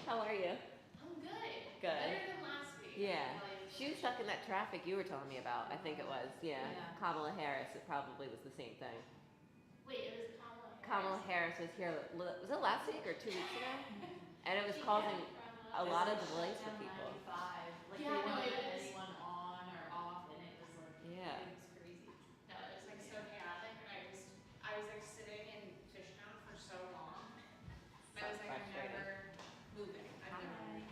How are you? I'm good. Good. Better than last week. Yeah. She was stuck in that traffic you were telling me about. I think it was. Yeah. Kamala Harris. It probably was the same thing. Wait, it was Kamala Harris? Kamala Harris was here. Was it last week or 2 weeks ago? And it was She causing kept from a lot of delays for people. 95. Like Yeah, they no, wouldn't it let was. anyone on or off, and it was like Yeah. it was crazy. No, it was like so chaotic, and I was like sitting in Fishtown for so long. So I was like, I'm frustrating. never moving. I'm never moving.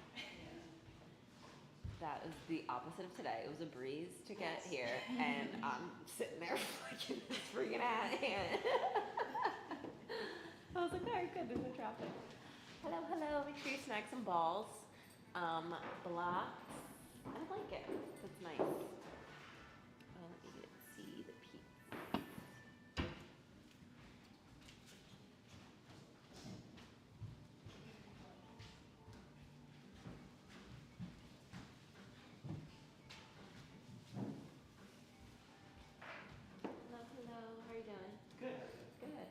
That was the opposite of today. It was a breeze to get here, and I'm sitting there like this freaking out. I was like, all right, good, there's no traffic. Hello, hello. Make sure you snag some balls, blocks, and a blanket. That's nice. Oh, let me see the peeps. Hello, hello. How are you doing? Good. Good.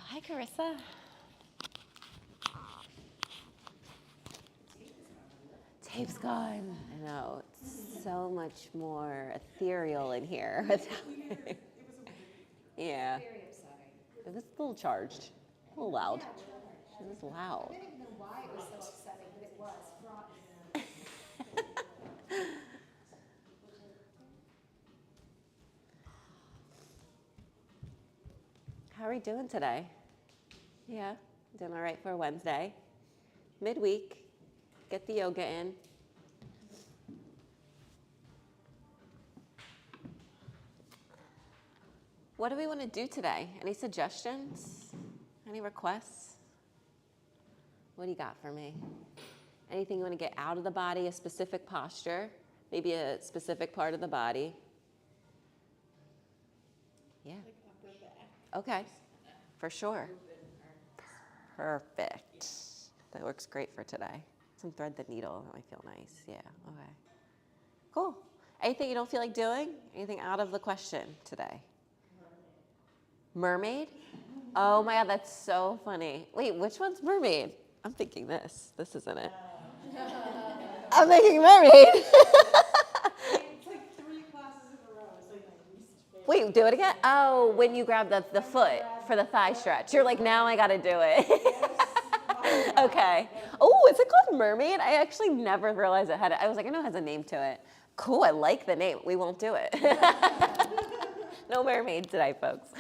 Hi, Carissa. Tape's gone. I know. It's so much more ethereal in here. Yeah. Very upsetting. It was a little charged, a little loud. Yeah, It was I loud. didn't even know why it was so upsetting, but it was fraught. How are we doing today? Yeah, doing all right for a Wednesday. Midweek, get the yoga in. What do we want to do today? Any suggestions? Any requests? What do you got for me? Anything you want to get out of the body, a specific posture, maybe a specific part of the body? Yeah. Like upper back. Okay, for sure. Perfect. That works great for today. Some thread the needle. That might feel nice. Yeah. Okay. Cool. Anything you don't feel like doing? Anything out of the question today? Mermaid? Oh my God, that's so funny. Wait, which one's mermaid? I'm thinking this. This isn't it. I'm thinking mermaid. It's like 3 classes in a row. It's like my least favorite. Wait, do it again? Oh, when you grab the foot for the thigh stretch. You're like, now I gotta do it. Okay. Oh, is it called mermaid? I actually never realized it had it. I was like, I know it has a name to it. Cool, I like the name. We won't do it. No mermaid today, folks.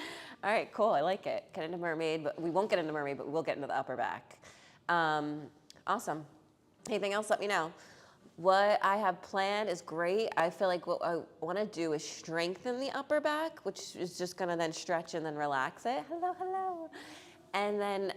All right, cool, I like it. Get into mermaid, but we won't get into mermaid, but we will get into the upper back. Awesome. Anything else, let me know. What I have planned is great. I feel like what I want to do is strengthen the upper back, which is just going to then stretch and then relax it. Hello, hello. And then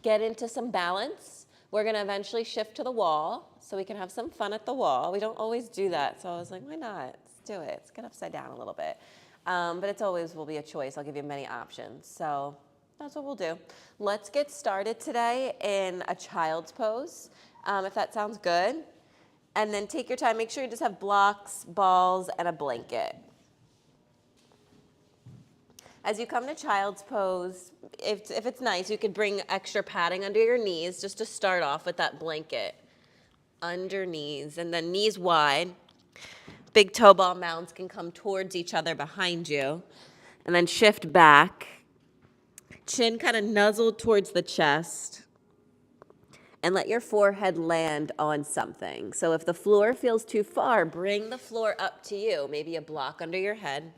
get into some balance. We're going to eventually shift to the wall so we can have some fun at the wall. We don't always do that, so I was like, why not? Let's do it. Let's get upside down a little bit. But it's always will be a choice. I'll give you many options. So that's what we'll do. Let's get started today in a child's pose, if that sounds good. And then take your time. Make sure you just have blocks, balls, and a blanket. As you come to child's pose, if it's nice, you could bring extra padding under your knees just to start off with that blanket. Under knees, and then knees wide. Big toe ball mounds can come towards each other behind you. And then shift back. Chin kind of nuzzled towards the chest. And let your forehead land on something. So if the floor feels too far, bring the floor up to you. Maybe a block under your head,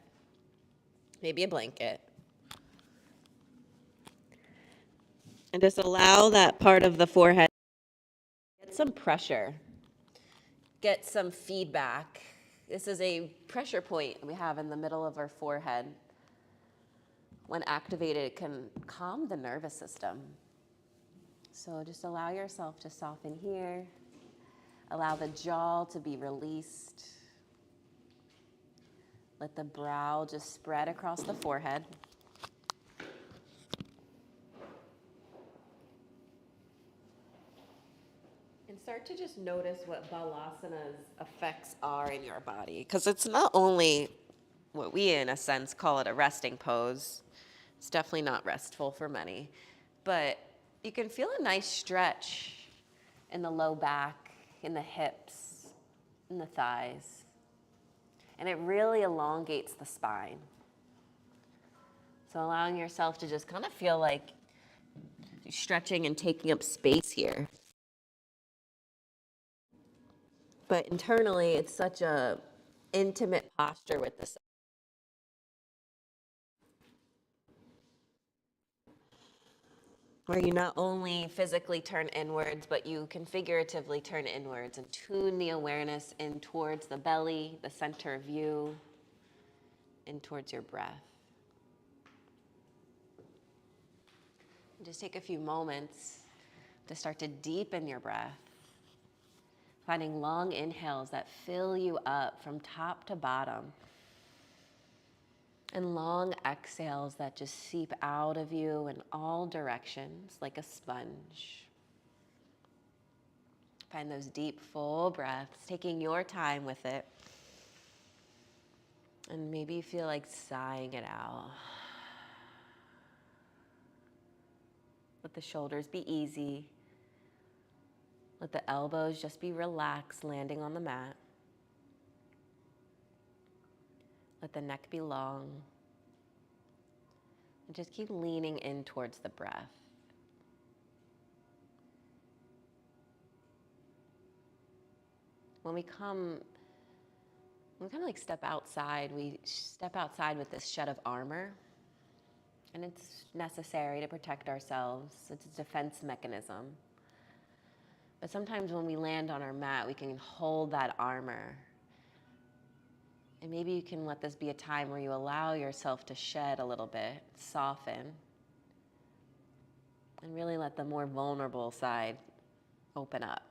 maybe a blanket. And just allow that part of the forehead to get some pressure, get some feedback. This is a pressure point we have in the middle of our forehead. When activated, it can calm the nervous system. So just allow yourself to soften here. Allow the jaw to be released. Let the brow just spread across the forehead. And start to just notice what Balasana's effects are in your body. Because it's not only what we, in a sense, call it a resting pose. It's definitely not restful for many. But you can feel a nice stretch in the low back, in the hips, in the thighs. And it really elongates the spine. So allowing yourself to just kind of feel like you're stretching and taking up space here. But internally, it's such a intimate posture with the where you not only physically turn inwards, but you can figuratively turn inwards and tune the awareness in towards the belly, the center of you, and towards your breath. And just take a few moments to start to deepen your breath, finding long inhales that fill you up from top to bottom, and long exhales that just seep out of you in all directions like a sponge. Find those deep, full breaths, taking your time with it. And maybe you feel like sighing it out. Let the shoulders be easy. Let the elbows just be relaxed, landing on the mat. Let the neck be long. And just keep leaning in towards the breath. When we kind of like step outside, we step outside with this shed of armor. And it's necessary to protect ourselves. It's a defense mechanism. But sometimes when we land on our mat, we can hold that armor. And maybe you can let this be a time where you allow yourself to shed a little bit, soften, and really let the more vulnerable side open up.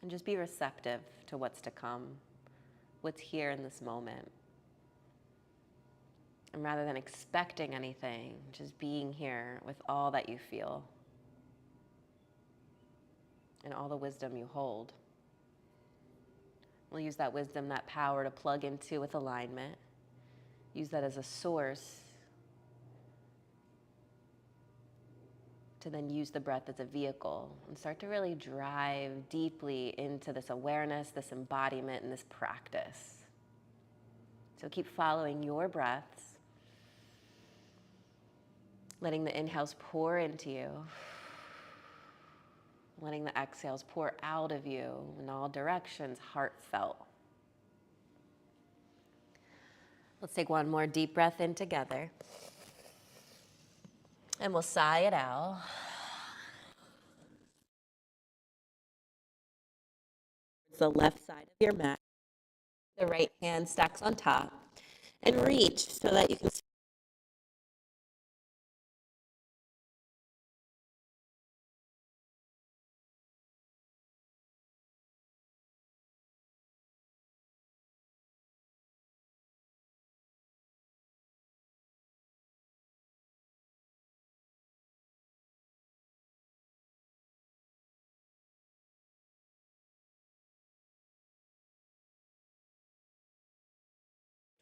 And just be receptive to what's to come, what's here in this moment. And rather than expecting anything, just being here with all that you feel and all the wisdom you hold. We'll use that wisdom, that power to plug into with alignment. Use that as a source to then use the breath as a vehicle and start to really drive deeply into this awareness, this embodiment, and this practice. So keep following your breaths, letting the inhales pour into you, letting the exhales pour out of you in all directions, heartfelt. Let's take one more deep breath in together. And we'll sigh it out. The left side of your mat. The right hand stacks on top. And reach so that you can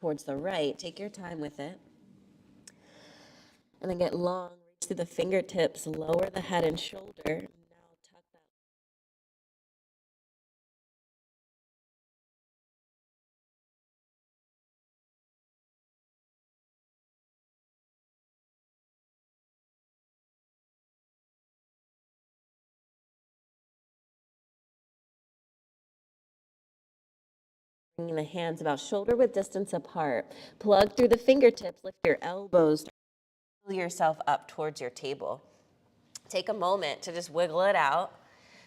towards the right. Take your time with it. And then get long, reach through the fingertips, lower the head and shoulder. Now tuck that. Bringing the hands about shoulder width distance apart. Plug through the fingertips, lift your elbows. Pull yourself up towards your table. Take a moment to just wiggle it out.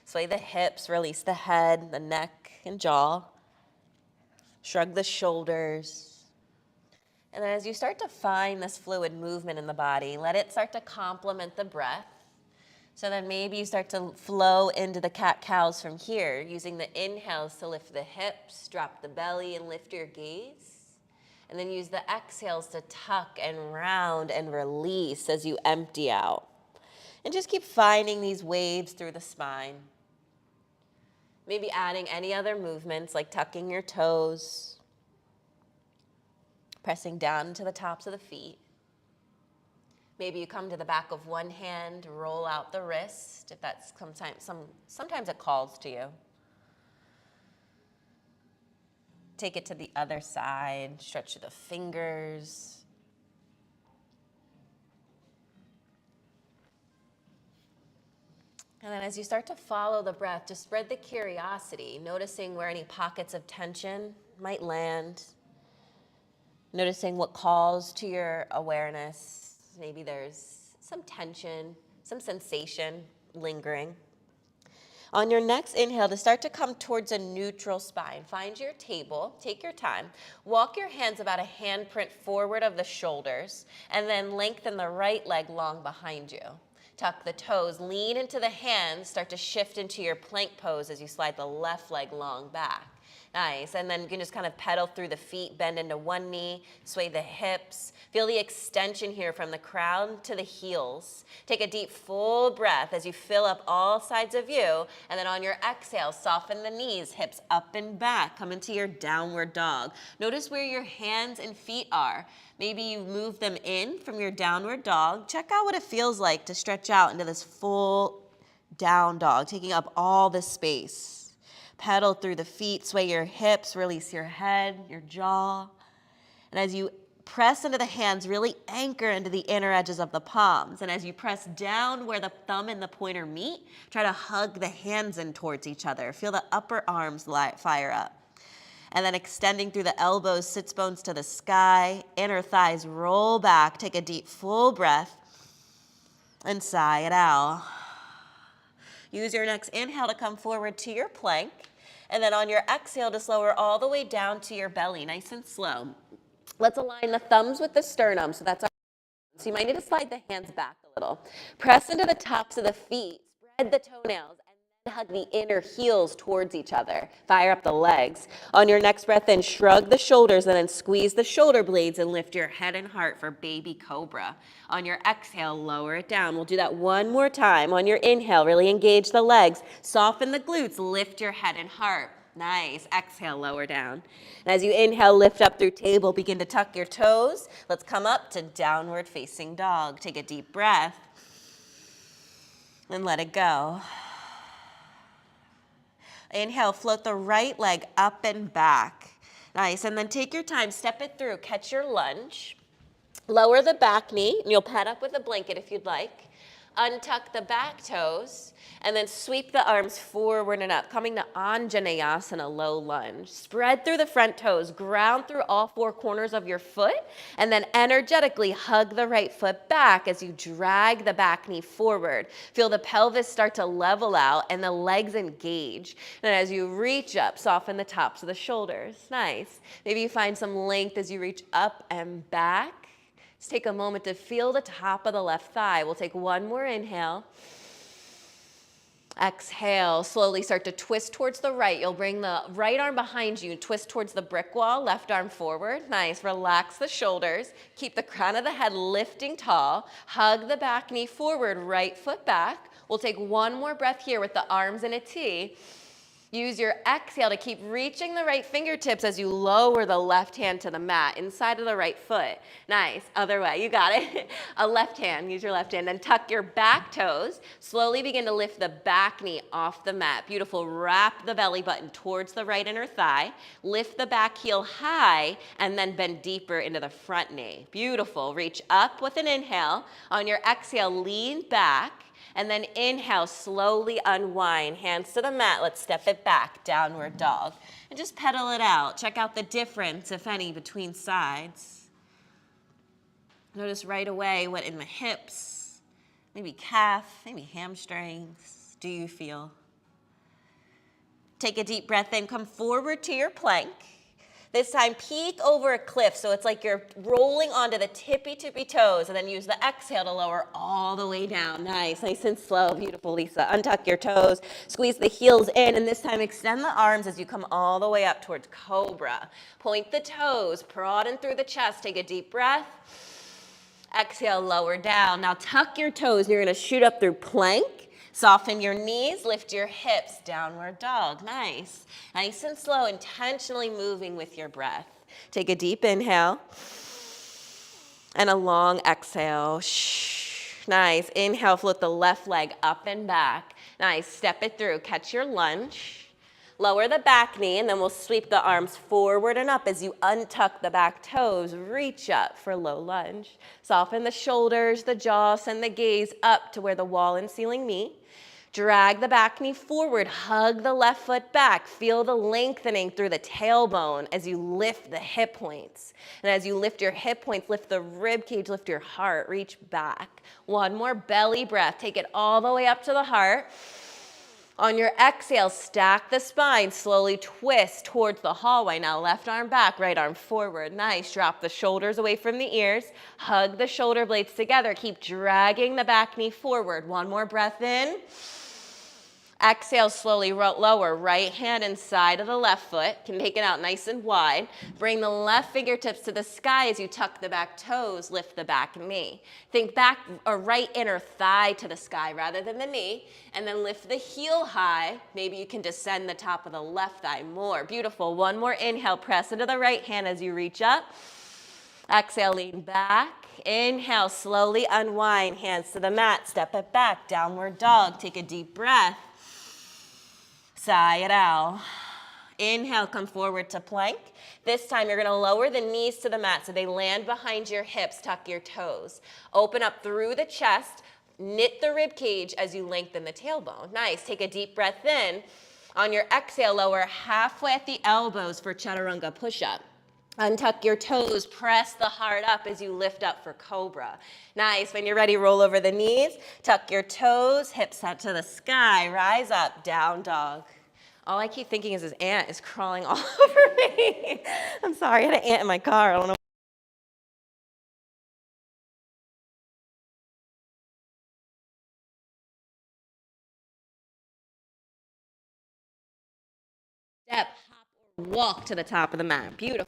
Sway the hips, release the head, the neck and jaw. Shrug the shoulders. And then as you start to find this fluid movement in the body, let it start to complement the breath. So then maybe you start to flow into the cat-cows from here, using the inhales to lift the hips, drop the belly, and lift your gaze. And then use the exhales to tuck and round and release as you empty out. And just keep finding these waves through the spine. Maybe adding any other movements like tucking your toes, Pressing down into the tops of the feet. Maybe you come to the back of one hand, roll out the wrist, if that's sometimes it calls to you. Take it to the other side, stretch the fingers. And then as you start to follow the breath, just spread the curiosity, noticing where any pockets of tension might land, noticing what calls to your awareness. Maybe there's some tension, some sensation lingering. On your next inhale, to start to come towards a neutral spine, find your table, take your time, walk your hands about a handprint forward of the shoulders, and then lengthen the right leg long behind you. Tuck the toes, lean into the hands, start to shift into your plank pose as you slide the left leg long back. Nice, and then you can just kind of pedal through the feet, bend into one knee, sway the hips. Feel the extension here from the crown to the heels. Take a deep, full breath as you fill up all sides of you, and then on your exhale, soften the knees, hips up and back. Come into your downward dog. Notice where your hands and feet are. Maybe you move them in from your downward dog. Check out what it feels like to stretch out into this full down dog, taking up all this space. Pedal through the feet, sway your hips, release your head, your jaw. And as you press into the hands, really anchor into the inner edges of the palms. And as you press down where the thumb and the pointer meet, try to hug the hands in towards each other. Feel the upper arms fire up. And then extending through the elbows, sits bones to the sky, inner thighs roll back. Take a deep, full breath and sigh it out. Use your next inhale to come forward to your plank. And then on your exhale, just lower all the way down to your belly, nice and slow. Let's align the thumbs with the sternum. So that's our. So you might need to slide the hands back a little. Press into the tops of the feet. Spread the toenails. And then hug the inner heels towards each other. Fire up the legs. On your next breath in, shrug the shoulders and then squeeze the shoulder blades and lift your head and heart for baby cobra. On your exhale, lower it down. We'll do that one more time. On your inhale, really engage the legs. Soften the glutes, lift your head and heart. Nice. Exhale, lower down. And as you inhale, lift up through table, begin to tuck your toes. Let's come up to downward facing dog. Take a deep breath and let it go. Inhale, float the right leg up and back. Nice, and then take your time, step it through, catch your lunge. Lower the back knee, and you'll pad up with a blanket if you'd like. Untuck the back toes, and then sweep the arms forward and up, coming to Anjaneyasana, low lunge. Spread through the front toes, ground through all four corners of your foot, and then energetically hug the right foot back as you drag the back knee forward. Feel the pelvis start to level out and the legs engage. And as you reach up, soften the tops of the shoulders. Nice. Maybe you find some length as you reach up and back. Just take a moment to feel the top of the left thigh. We'll take one more inhale. Exhale, slowly start to twist towards the right. You'll bring the right arm behind you, twist towards the brick wall, left arm forward. Nice, relax the shoulders. Keep the crown of the head lifting tall. Hug the back knee forward, right foot back. We'll take one more breath here with the arms in a T. Use your exhale to keep reaching the right fingertips as you lower the left hand to the mat, inside of the right foot. Nice, other way, you got it. A left hand, use your left hand, then tuck your back toes. Slowly begin to lift the back knee off the mat. Beautiful, wrap the belly button towards the right inner thigh. Lift the back heel high, and then bend deeper into the front knee. Beautiful, reach up with an inhale. On your exhale, lean back. And then inhale, slowly unwind, hands to the mat. Let's step it back, downward dog. And just pedal it out. Check out the difference, if any, between sides. Notice right away what in the hips, maybe calf, maybe hamstrings, do you feel? Take a deep breath in, come forward to your plank. This time, peek over a cliff, so it's like you're rolling onto the tippy toes, and then use the exhale to lower all the way down. Nice and slow. Beautiful, Lisa. Untuck your toes, squeeze the heels in, and this time extend the arms as you come all the way up towards cobra. Point the toes, broaden through the chest. Take a deep breath. Exhale, lower down. Now tuck your toes, and you're gonna shoot up through plank. Soften your knees, lift your hips, downward dog. Nice. Nice and slow, intentionally moving with your breath. Take a deep inhale and a long exhale. Nice. Inhale, float the left leg up and back. Nice. Step it through. Catch your lunge. Lower the back knee, and then we'll sweep the arms forward and up as you untuck the back toes. Reach up for low lunge. Soften the shoulders, the jaw, send the gaze up to where the wall and ceiling meet. Drag the back knee forward, hug the left foot back. Feel the lengthening through the tailbone as you lift the hip points. And as you lift your hip points, lift the rib cage, lift your heart, reach back. One more belly breath. Take it all the way up to the heart. On your exhale, stack the spine, slowly twist towards the hallway. Now left arm back, right arm forward. Nice. Drop the shoulders away from the ears. Hug the shoulder blades together. Keep dragging the back knee forward. One more breath in. Exhale, slowly lower. Right hand inside of the left foot. Can take it out nice and wide. Bring the left fingertips to the sky as you tuck the back toes, lift the back knee. Think back or right inner thigh to the sky rather than the knee. And then lift the heel high. Maybe you can descend the top of the left thigh more. Beautiful. One more inhale. Press into the right hand as you reach up. Exhale, lean back. Inhale, slowly unwind. Hands to the mat. Step it back. Downward dog. Take a deep breath. Sigh it out. Inhale, come forward to plank. This time you're going to lower the knees to the mat so they land behind your hips. Tuck your toes. Open up through the chest. Knit the rib cage as you lengthen the tailbone. Nice. Take a deep breath in. On your exhale, lower halfway at the elbows for chaturanga push-up. Untuck your toes, press the heart up as you lift up for cobra. Nice. When you're ready, roll over the knees, tuck your toes, hips out to the sky, rise up, down dog. All I keep thinking is this ant is crawling all over me. I'm sorry, I had an ant in my car. I don't know. Step, hop, or walk to the top of the mat. Beautiful.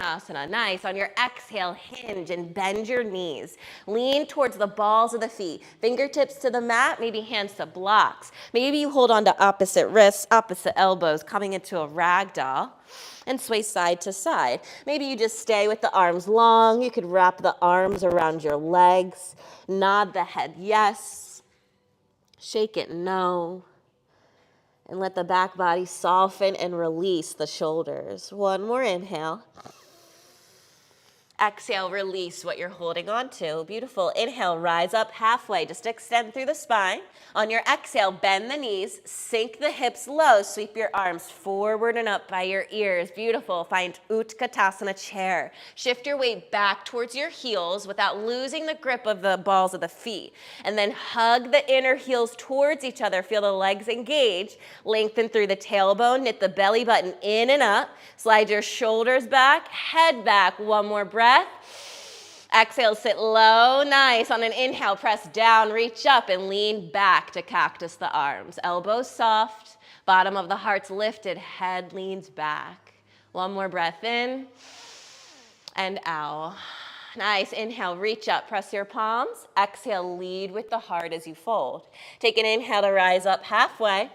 Asana. Nice. On your exhale, hinge and bend your knees. Lean towards the balls of the feet. Fingertips to the mat, maybe hands to blocks. Maybe you hold on to opposite wrists, opposite elbows, coming into a ragdoll, and sway side to side. Maybe you just stay with the arms long. You could wrap the arms around your legs. Nod the head yes. Shake it no. And let the back body soften and release the shoulders. One more inhale. Exhale, release what you're holding on to. Beautiful. Inhale, rise up halfway. Just extend through the spine. On your exhale, bend the knees, sink the hips low, sweep your arms forward and up by your ears. Beautiful. Find Utkatasana chair. Shift your weight back towards your heels without losing the grip of the balls of the feet. And then hug the inner heels towards each other. Feel the legs engage. Lengthen through the tailbone. Knit the belly button in and up. Slide your shoulders back, head back. One more breath. Exhale, sit low. Nice. On an inhale, press down, reach up, and lean back to cactus the arms. Elbows soft, bottom of the heart's lifted, head leans back. One more breath in and out. Nice. Inhale, reach up, press your palms. Exhale, lead with the heart as you fold. Take an inhale to rise up halfway.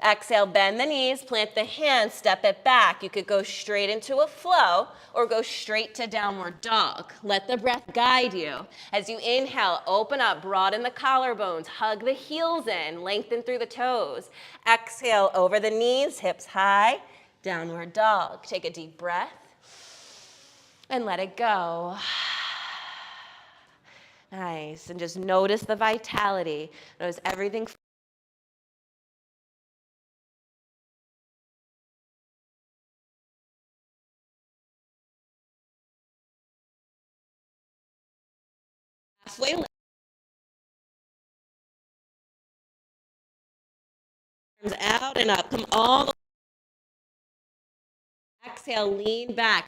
Exhale, bend the knees, plant the hands, step it back. You could go straight into a flow or go straight to downward dog. Let the breath guide you. As you inhale, open up, broaden the collarbones, hug the heels in, lengthen through the toes. Exhale, over the knees, hips high, downward dog. Take a deep breath and let it go. Nice. And just notice the vitality. Notice everything. Halfway lift. Arms out and up. Come all the way. Exhale, lean back.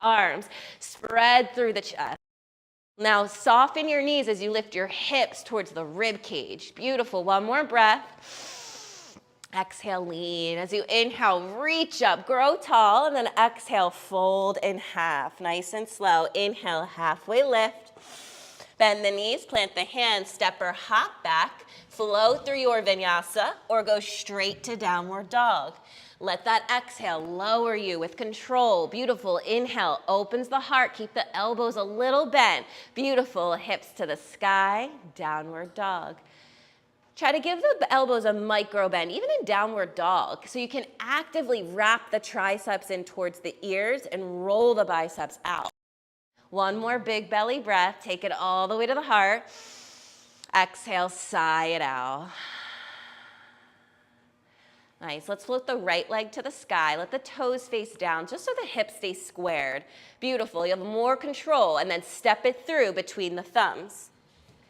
Arms spread through the chest. Now soften your knees as you lift your hips towards the rib cage. Beautiful. One more breath. Exhale, lean. As you inhale, reach up, grow tall, and then exhale, fold in half. Nice and slow. Inhale, halfway lift. Bend the knees, plant the hands, step or hop back, flow through your vinyasa, or go straight to downward dog. Let that exhale lower you with control. Beautiful. Inhale, opens the heart. Keep the elbows a little bent. Beautiful. Hips to the sky, downward dog. Try to give the elbows a micro bend, even in downward dog, so you can actively wrap the triceps in towards the ears and roll the biceps out. One more big belly breath. Take it all the way to the heart. Exhale, sigh it out. Nice. Let's float the right leg to the sky. Let the toes face down just so the hips stay squared. Beautiful. You have more control, and then step it through between the thumbs.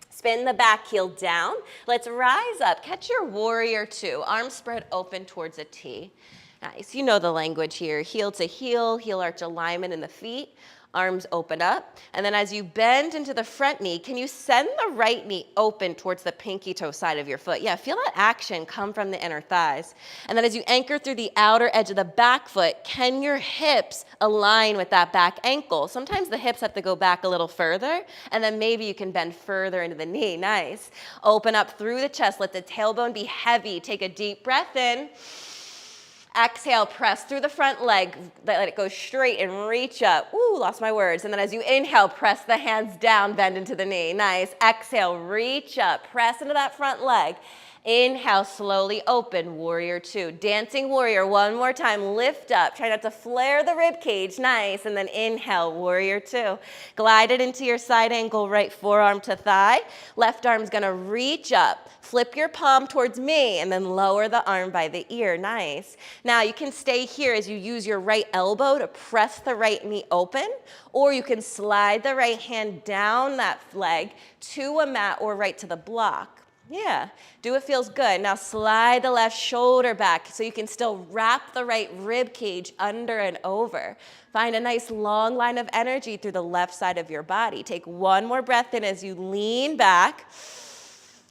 Spin the back heel down. Let's rise up. Catch your warrior two. Arms spread open towards a T. Nice. You know the language here. Heel to heel arch alignment in the feet. Arms open up. And then as you bend into the front knee, can you send the right knee open towards the pinky toe side of your foot? Yeah, feel that action come from the inner thighs. And then as you anchor through the outer edge of the back foot, can your hips align with that back ankle? Sometimes the hips have to go back a little further, and then maybe you can bend further into the knee. Nice. Open up through the chest. Let the tailbone be heavy. Take a deep breath in. Exhale, press through the front leg, let it go straight and reach up. Ooh, lost my words. And then as you inhale, press the hands down, bend into the knee. Nice. Exhale, reach up, press into that front leg. Inhale, slowly open, warrior two. Dancing warrior, one more time, lift up. Try not to flare the rib cage, nice. And then inhale, warrior two. Glide it into your side angle, right forearm to thigh. Left arm's gonna reach up. Flip your palm towards me and then lower the arm by the ear, nice. Now you can stay here as you use your right elbow to press the right knee open, or you can slide the right hand down that leg to a mat or right to the block. Yeah, do what feels good. Now slide the left shoulder back so you can still wrap the right rib cage under and over. Find a nice long line of energy through the left side of your body. Take one more breath in as you lean back.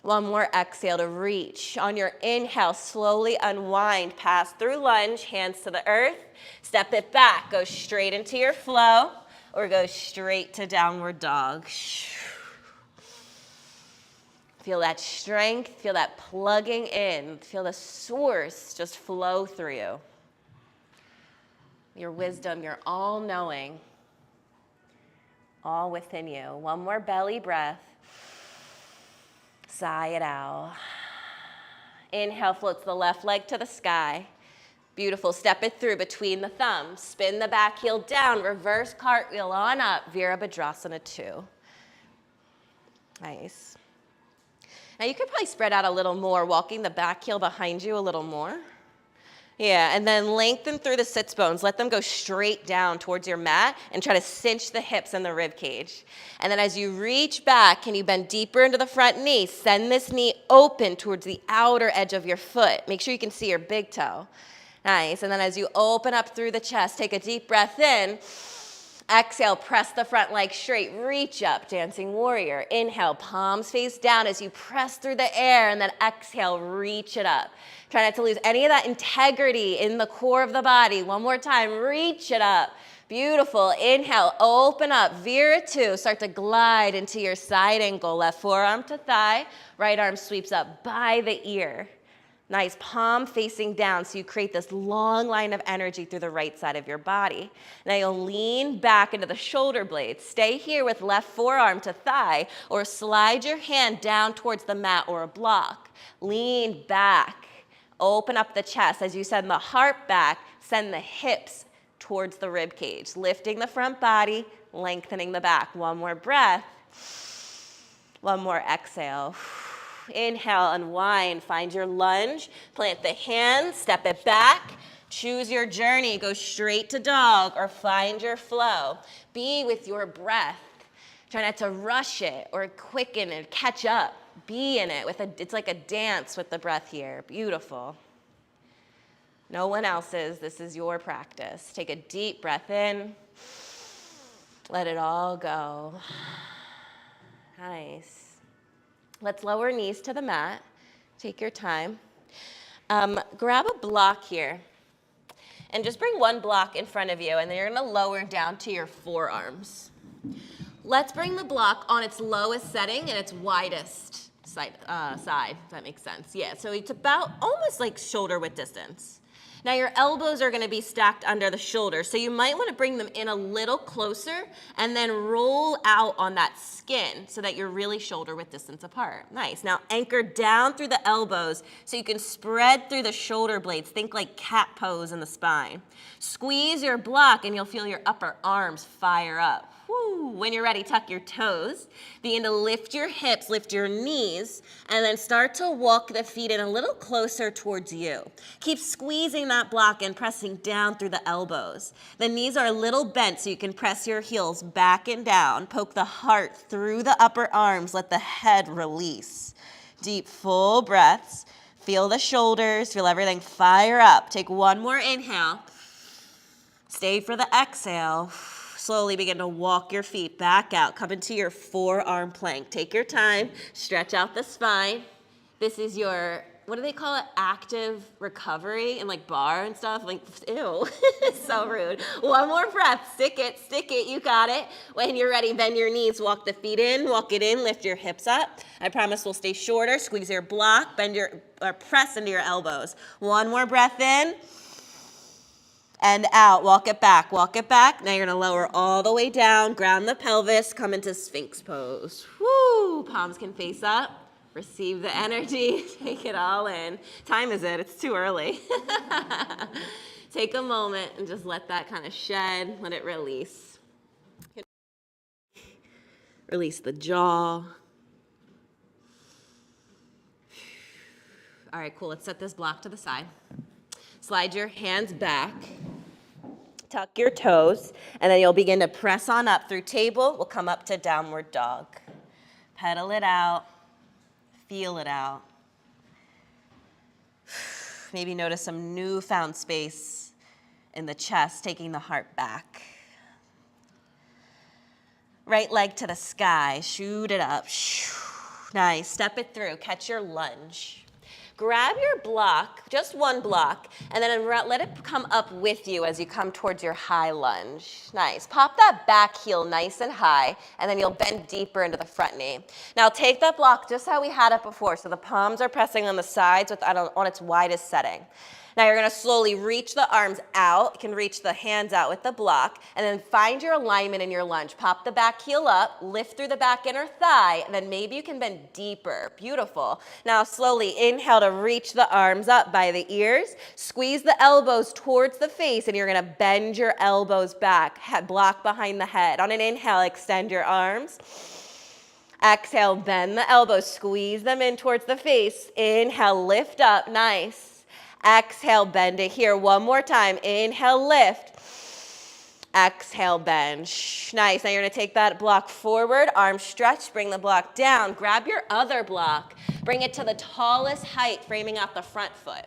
One more exhale to reach. On your inhale, slowly unwind, pass through lunge, hands to the earth. Step it back, go straight into your flow, or go straight to downward dog. Feel that strength, feel that plugging in, feel the source just flow through you. Your wisdom, your all-knowing, all within you. One more belly breath. Sigh it out. Inhale, floats the left leg to the sky. Beautiful, step it through between the thumbs. Spin the back heel down, reverse cartwheel on up, Virabhadrasana 2. Nice. Now you could probably spread out a little more, walking the back heel behind you a little more. Yeah, and then lengthen through the sits bones. Let them go straight down towards your mat and try to cinch the hips and the rib cage. And then as you reach back, can you bend deeper into the front knee? Send this knee open towards the outer edge of your foot. Make sure you can see your big toe. Nice, and then as you open up through the chest, take a deep breath in. Exhale, press the front leg straight, reach up, dancing warrior. Inhale, palms face down as you press through the air, and then exhale, reach it up. Try not to lose any of that integrity in the core of the body. One more time, reach it up. Beautiful. Inhale, open up, Vira 2. Start to glide into your side angle. Left forearm to thigh, right arm sweeps up by the ear. Nice, palm facing down so you create this long line of energy through the right side of your body. Now you'll lean back into the shoulder blades. Stay here with left forearm to thigh, or slide your hand down towards the mat or a block. Lean back, open up the chest. As you send the heart back, send the hips towards the rib cage, lifting the front body, lengthening the back. One more breath, one more exhale. Inhale, unwind, find your lunge, plant the hands, step it back, choose your journey, go straight to dog or find your flow. Be with your breath. Try not to rush it or quicken and catch up. Be in it, it's like a dance with the breath here. Beautiful. No one else's, this is your practice. Take a deep breath in, let it all go. Nice. Let's lower knees to the mat. Take your time. Grab a block here. And just bring one block in front of you, and then you're gonna lower down to your forearms. Let's bring the block on its lowest setting and its widest side, if that makes sense. Yeah, so it's about almost like shoulder width distance. Now your elbows are gonna be stacked under the shoulder, so you might wanna bring them in a little closer and then roll out on that skin so that you're really shoulder width distance apart. Nice. Now anchor down through the elbows so you can spread through the shoulder blades. Think like cat pose in the spine. Squeeze your block and you'll feel your upper arms fire up. Woo. When you're ready, tuck your toes. Begin to lift your hips, lift your knees, and then start to walk the feet in a little closer towards you. Keep squeezing that block and pressing down through the elbows. The knees are a little bent so you can press your heels back and down. Poke the heart through the upper arms. Let the head release. Deep, full breaths. Feel the shoulders. Feel everything fire up. Take one more inhale. Stay for the exhale. Slowly begin to walk your feet back out. Come into your forearm plank. Take your time. Stretch out the spine. This is your, what do they call it? Active recovery in like bar and stuff. Like, ew, so rude. One more breath. Stick it. You got it. When you're ready, bend your knees. Walk the feet in. Walk it in. Lift your hips up. I promise we'll stay shorter. Squeeze your block. Press into your elbows. One more breath in. And out, walk it back. Now you're gonna lower all the way down, ground the pelvis, come into Sphinx pose. Woo, palms can face up, receive the energy, take it all in. Time is it, it's too early. Take a moment and just let that kind of shed, let it release. Release the jaw. All right, cool, let's set this block to the side. Slide your hands back, tuck your toes, and then you'll begin to press on up through table. We'll come up to downward dog. Pedal it out, feel it out. Maybe notice some newfound space in the chest, taking the heart back. Right leg to the sky, shoot it up. Nice, step it through, catch your lunge. Grab your block, just one block, and then let it come up with you as you come towards your high lunge. Nice. Pop that back heel nice and high, and then you'll bend deeper into the front knee. Now take that block just how we had it before, so the palms are pressing on the sides on its widest setting. Now you're gonna slowly reach the arms out. You can reach the hands out with the block, and then find your alignment in your lunge. Pop the back heel up, lift through the back inner thigh, and then maybe you can bend deeper. Beautiful. Now slowly inhale to reach the arms up by the ears. Squeeze the elbows towards the face, and you're gonna bend your elbows back. Block behind the head. On an inhale, extend your arms. Exhale, bend the elbows, squeeze them in towards the face. Inhale, lift up, nice. Exhale, bend it here. One more time. Inhale, lift. Exhale, bend. Nice. Now you're going to take that block forward, arms stretched, bring the block down. Grab your other block. Bring it to the tallest height, framing out the front foot.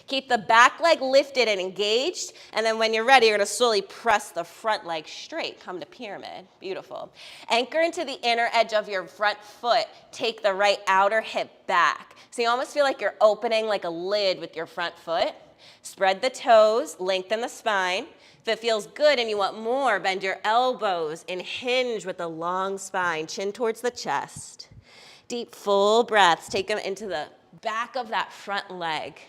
Keep the back leg lifted and engaged, and then when you're ready, you're going to slowly press the front leg straight. Come to pyramid. Beautiful. Anchor into the inner edge of your front foot. Take the right outer hip back. So you almost feel like you're opening like a lid with your front foot. Spread the toes, lengthen the spine. If it feels good and you want more, bend your elbows and hinge with the long spine, chin towards the chest. Deep, full breaths. Take them into the back of that front leg.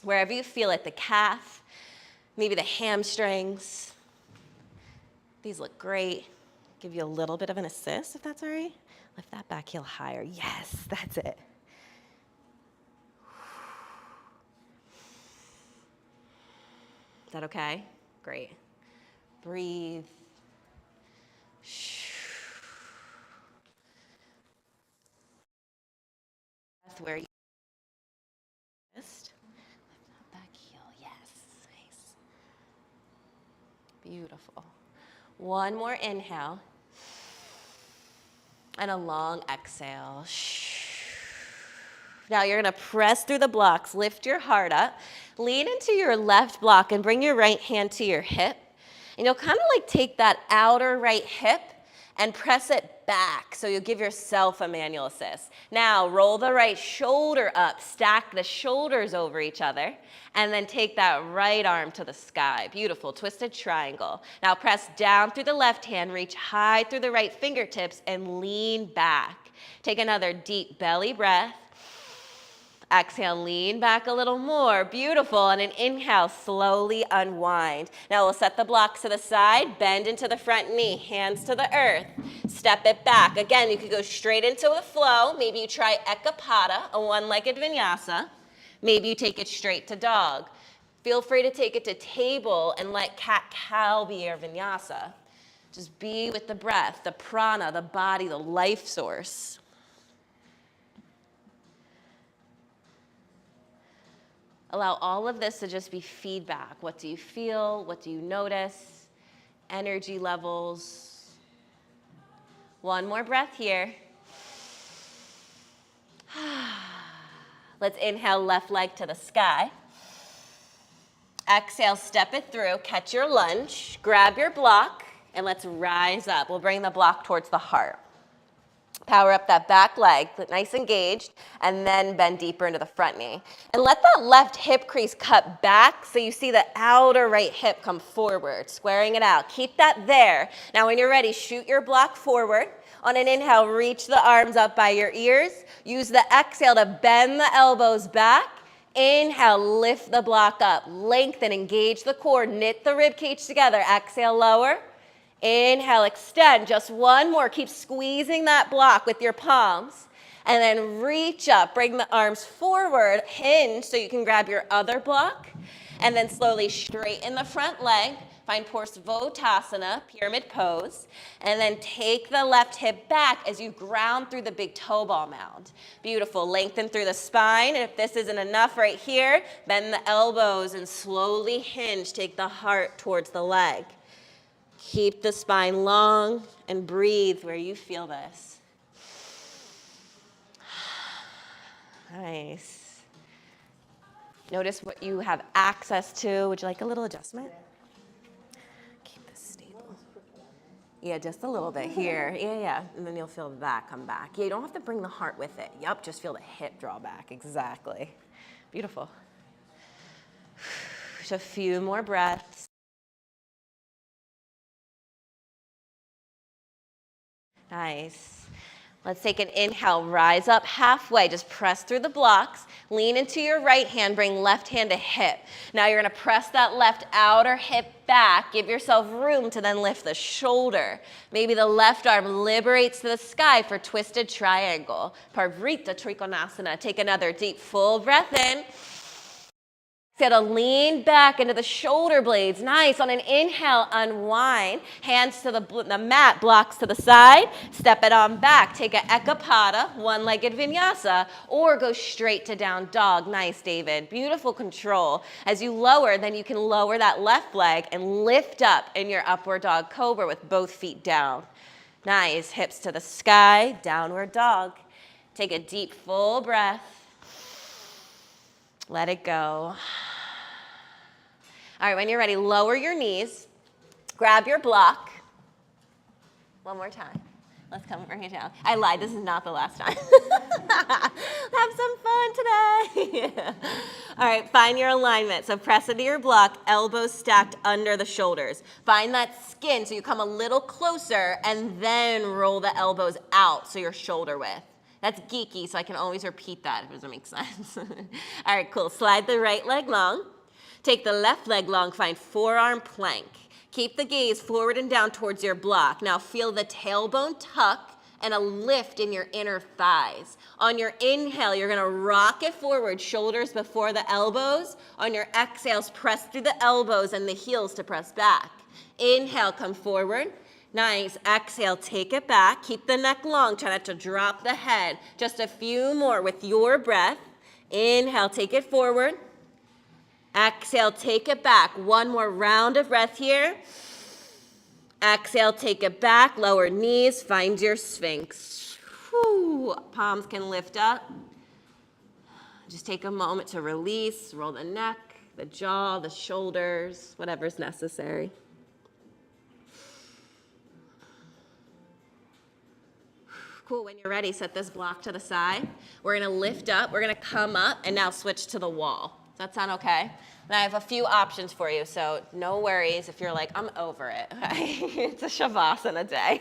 Wherever you feel it, the calf, maybe the hamstrings. These look great. Give you a little bit of an assist, if that's all right. Lift that back heel higher. Yes, that's it. Is that okay? Great. Breathe. That's where you just lift that back heel. Yes. Nice. Beautiful. One more inhale. And a long exhale. Now you're gonna press through the blocks, lift your heart up, lean into your left block and bring your right hand to your hip. And you'll kind of like take that outer right hip and press it back. So you'll give yourself a manual assist. Now roll the right shoulder up, stack the shoulders over each other, and then take that right arm to the sky. Beautiful, twisted triangle. Now press down through the left hand, reach high through the right fingertips, and lean back. Take another deep belly breath. Exhale, lean back a little more. Beautiful. And an inhale, slowly unwind. Now we'll set the blocks to the side, bend into the front knee, hands to the earth. Step it back. Again, you could go straight into a flow. Maybe you try Ekapada, a one-legged vinyasa. Maybe you take it straight to dog. Feel free to take it to table and let cat-cow be your vinyasa. Just be with the breath, the prana, the body, the life source. Allow all of this to just be feedback. What do you feel? What do you notice? Energy levels. One more breath here. Let's inhale, left leg to the sky. Exhale, step it through. Catch your lunge. Grab your block, and let's rise up. We'll bring the block towards the heart. Power up that back leg, nice engaged, and then bend deeper into the front knee. And let that left hip crease cut back so you see the outer right hip come forward, squaring it out. Keep that there. Now when you're ready, shoot your block forward. On an inhale, reach the arms up by your ears. Use the exhale to bend the elbows back. Inhale, lift the block up. Lengthen, engage the core, knit the rib cage together. Exhale, lower. Inhale, extend, just one more. Keep squeezing that block with your palms. And then reach up, bring the arms forward, hinge so you can grab your other block. And then slowly straighten the front leg. Find Parsvottasana, pyramid pose. And then take the left hip back as you ground through the big toe ball mound. Beautiful, lengthen through the spine. And if this isn't enough right here, bend the elbows and slowly hinge. Take the heart towards the leg. Keep the spine long and breathe where you feel this. Nice. Notice what you have access to. Would you like a little adjustment? Keep this stable. Yeah, just a little bit here. Yeah. And then you'll feel that come back. Yeah, you don't have to bring the heart with it. Yep, just feel the hip draw back. Exactly. Beautiful. Just a few more breaths. Nice. Let's take an inhale, rise up halfway, just press through the blocks, lean into your right hand, bring left hand to hip. Now you're gonna press that left outer hip back, give yourself room to then lift the shoulder. Maybe the left arm liberates to the sky for twisted triangle. Parvrita Trikonasana. Take another deep full breath in. Exhale to lean back into the shoulder blades. Nice. On an inhale, unwind. Hands to the mat, blocks to the side. Step it on back. Take a Ekapada, one-legged vinyasa, or go straight to down dog. Nice, David. Beautiful control. As you lower, then you can lower that left leg and lift up in your upward dog cobra with both feet down. Nice. Hips to the sky, downward dog. Take a deep, full breath. Let it go. All right, when you're ready, lower your knees. Grab your block. One more time. Let's come bring it down. I lied, this is not the last time. Have some fun today. All right, find your alignment. So press into your block, elbows stacked under the shoulders. Find that skin so you come a little closer and then roll the elbows out so you're shoulder width. That's geeky, so I can always repeat that if it doesn't make sense. All right, cool. Slide the right leg long. Take the left leg long, find forearm plank. Keep the gaze forward and down towards your block. Now feel the tailbone tuck and a lift in your inner thighs. On your inhale, you're gonna rock it forward, shoulders before the elbows. On your exhales, press through the elbows and the heels to press back. Inhale, come forward. Nice. Exhale, take it back. Keep the neck long. Try not to drop the head. Just a few more with your breath. Inhale, take it forward. Exhale, take it back. One more round of breath here. Exhale, take it back. Lower knees. Find your sphinx. Whew. Palms can lift up. Just take a moment to release. Roll the neck, the jaw, the shoulders, whatever's necessary. Cool, when you're ready, set this block to the side. We're gonna lift up, we're gonna come up, and now switch to the wall. Does that sound okay? And I have a few options for you, so no worries if you're like, I'm over it, okay? It's a Shavasana day.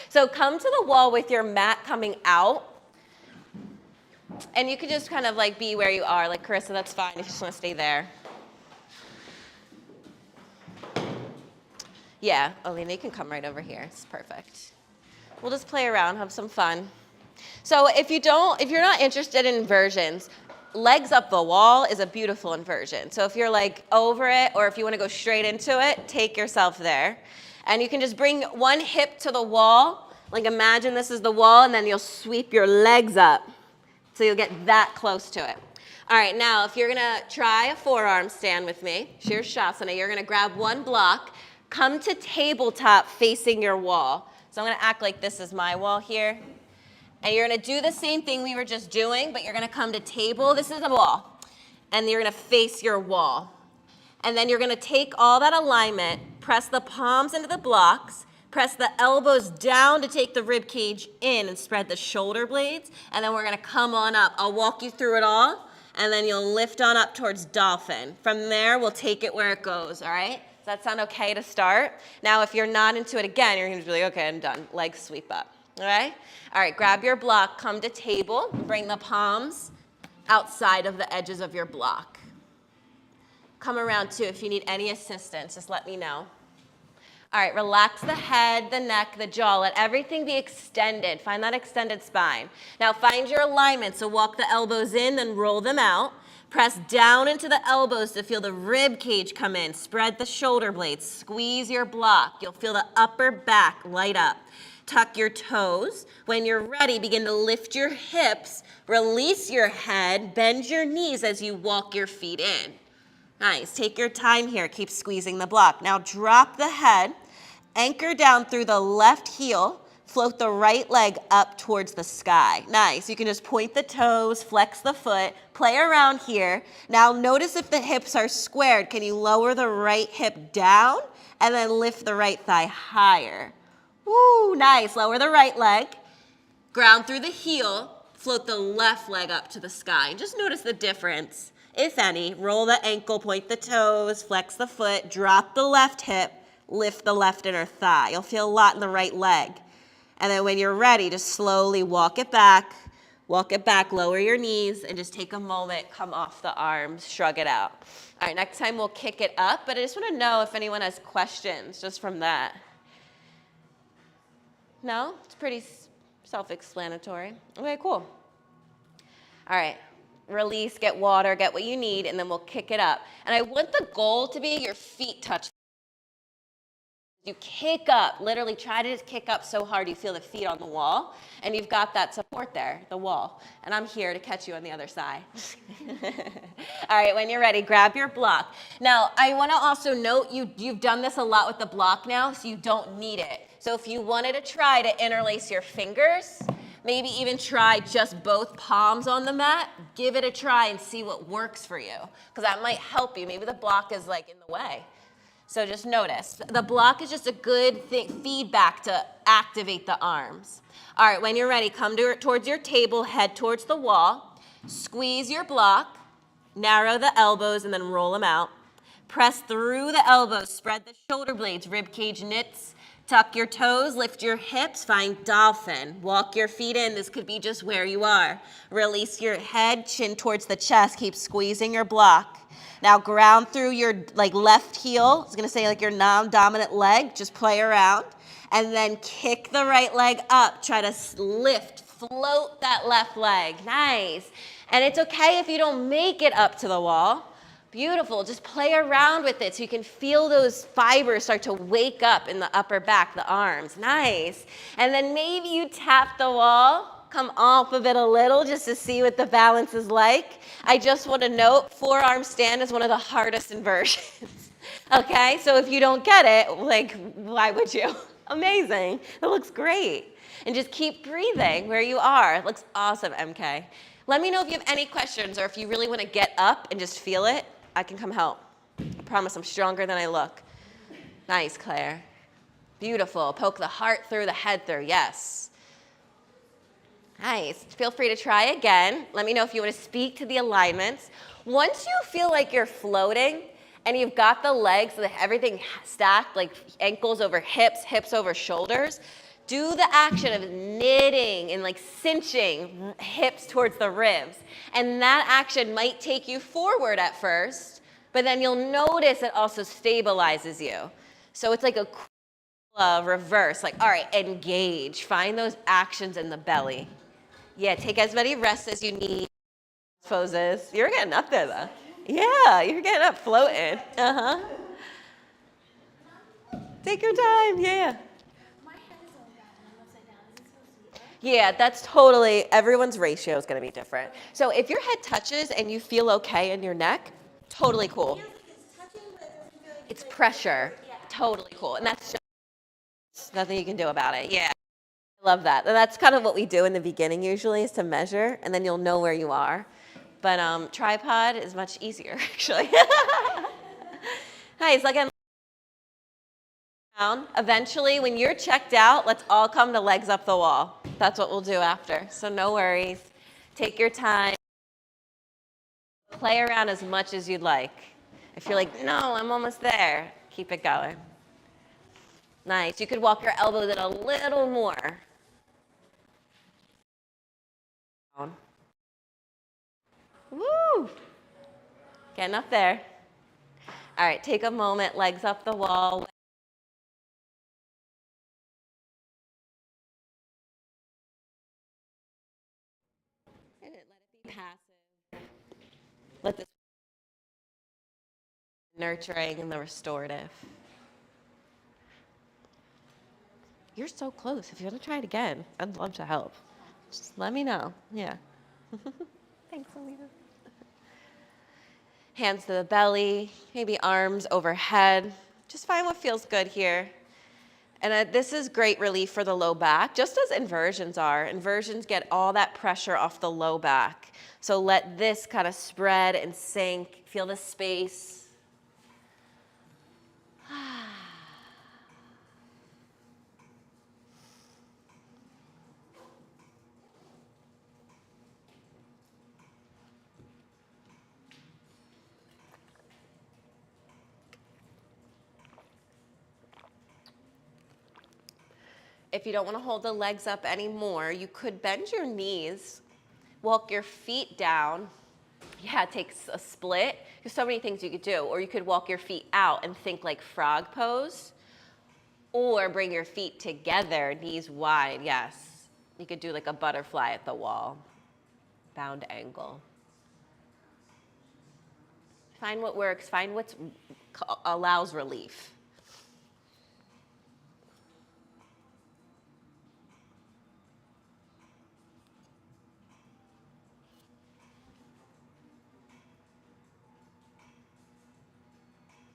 So come to the wall with your mat coming out, and you can just kind of like be where you are. Like Carissa, that's fine if you just wanna stay there. Yeah, Alina, you can come right over here, it's perfect. We'll just play around, have some fun. So if you're not interested in inversions, legs up the wall is a beautiful inversion. So if you're like over it, or if you want to go straight into it, take yourself there. And you can just bring one hip to the wall, like imagine this is the wall, and then you'll sweep your legs up. So you'll get that close to it. All right, now if you're gonna try a forearm stand with me, Shirshasana, you're gonna grab one block, come to tabletop facing your wall. So I'm gonna act like this is my wall here. And you're gonna do the same thing we were just doing, but you're gonna come to table, this is a wall. And you're gonna face your wall. And then you're gonna take all that alignment, press the palms into the blocks, press the elbows down to take the rib cage in and spread the shoulder blades. And then we're gonna come on up. I'll walk you through it all, and then you'll lift on up towards dolphin. From there, we'll take it where it goes, all right? Does that sound okay to start? Now, if you're not into it again, you're gonna be like, okay, I'm done. Legs sweep up, all right? All right, grab your block, come to table, bring the palms outside of the edges of your block. Come around too. If you need any assistance, just let me know. All right, relax the head, the neck, the jaw. Let everything be extended. Find that extended spine. Now find your alignment. So walk the elbows in, then roll them out. Press down into the elbows to feel the rib cage come in. Spread the shoulder blades. Squeeze your block. You'll feel the upper back light up. Tuck your toes. When you're ready, begin to lift your hips. Release your head. Bend your knees as you walk your feet in. Nice. Take your time here. Keep squeezing the block. Now drop the head. Anchor down through the left heel. Float the right leg up towards the sky. Nice. You can just point the toes, flex the foot, play around here. Now notice if the hips are squared. Can you lower the right hip down and then lift the right thigh higher? Woo, nice. Lower the right leg. Ground through the heel. Float the left leg up to the sky. Just notice the difference, if any. Roll the ankle, point the toes, flex the foot, drop the left hip, lift the left inner thigh. You'll feel a lot in the right leg. And then when you're ready, just slowly walk it back, lower your knees, and just take a moment, come off the arms, shrug it out. All right, next time we'll kick it up, but I just want to know if anyone has questions just from that. No? It's pretty self-explanatory. Okay, cool. All right, release, get water, get what you need, and then we'll kick it up. And I want the goal to be your feet touch. You kick up, literally try to just kick up so hard you feel the feet on the wall, and you've got that support there, the wall. And I'm here to catch you on the other side. All right, when you're ready, grab your block. Now, I want to also note you've done this a lot with the block now, so you don't need it. So if you wanted to try to interlace your fingers, maybe even try just both palms on the mat, give it a try and see what works for you, because that might help you. Maybe the block is like in the way. So just notice, the block is just a good feedback to activate the arms. All right, when you're ready, come towards your table, head towards the wall, squeeze your block, narrow the elbows, and then roll them out. Press through the elbows, spread the shoulder blades, rib cage knits, tuck your toes, lift your hips, find dolphin. Walk your feet in, this could be just where you are. Release your head, chin towards the chest, keep squeezing your block. Now ground through your left heel. I was gonna say your non-dominant leg, just play around. And then kick the right leg up. Try to lift, float that left leg. Nice. And it's okay if you don't make it up to the wall. Beautiful, just play around with it so you can feel those fibers start to wake up in the upper back, the arms. Nice. And then maybe you tap the wall. Come off of it a little just to see what the balance is like. I just want to note, forearm stand is one of the hardest inversions. Okay, so if you don't get it, why would you? Amazing, it looks great. And just keep breathing where you are. It looks awesome, MK. Let me know if you have any questions or if you really want to get up and just feel it, I can come help. I promise I'm stronger than I look. Nice, Claire. Beautiful, poke the heart through, the head through, yes. Nice. Feel free to try again. Let me know if you want to speak to the alignments. Once you feel like you're floating and you've got the legs, everything stacked, like ankles over hips, hips over shoulders, do the action of knitting and like cinching hips towards the ribs. And that action might take you forward at first, but then you'll notice it also stabilizes you. So it's like a reverse, like, all right, engage. Find those actions in the belly. Yeah, take as many rests as you need. Poses. You're getting up there, though. Yeah, you're getting up floating. Uh-huh. Take your time, yeah. My head is all down and I'm upside down. Is it supposed to be up? Yeah, that's totally, everyone's ratio is going to be different. So if your head touches and you feel okay in your neck, totally cool. Feels like it's touching, but it doesn't feel like It's pressure. Totally cool. And that's just nothing you can do about it. Yeah. I love that. And that's kind of what we do in the beginning usually is to measure, and then you'll know where you are. But tripod is much easier, actually. Nice. Again, down. Eventually, when you're checked out, let's all come to legs up the wall. That's what we'll do after. So no worries. Take your time. Play around as much as you'd like. If you're like, no, I'm almost there, keep it going. Nice. You could walk your elbows in a little more. Woo! Getting up there. All right, take a moment, legs up the wall. Let it be passive. Let this nurturing and the restorative. You're so close. If you want to try it again, I'd love to help. Just let me know. Yeah. Thanks, Alina. Hands to the belly, maybe arms overhead. Just find what feels good here. And this is great relief for the low back, just as inversions are. Inversions get all that pressure off the low back. So let this kind of spread and sink. Feel the space. If you don't want to hold the legs up anymore, you could bend your knees, walk your feet down. Yeah, it takes a split. There's so many things you could do. Or you could walk your feet out and think like frog pose. Or bring your feet together, knees wide, yes. You could do like a butterfly at the wall, bound angle. Find what works, find what allows relief.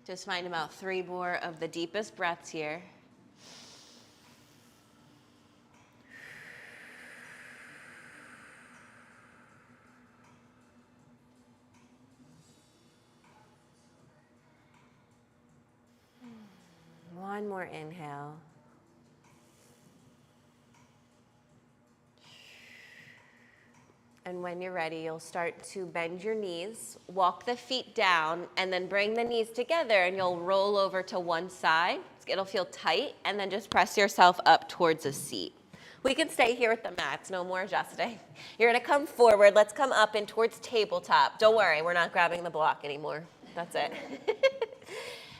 Just find about 3 more of the deepest breaths here. One more inhale. And when you're ready, you'll start to bend your knees, walk the feet down, and then bring the knees together, and you'll roll over to one side. It'll feel tight, and then just press yourself up towards a seat. We can stay here with the mats, no more adjusting. You're gonna come forward. Let's come up and towards tabletop. Don't worry, we're not grabbing the block anymore. That's it.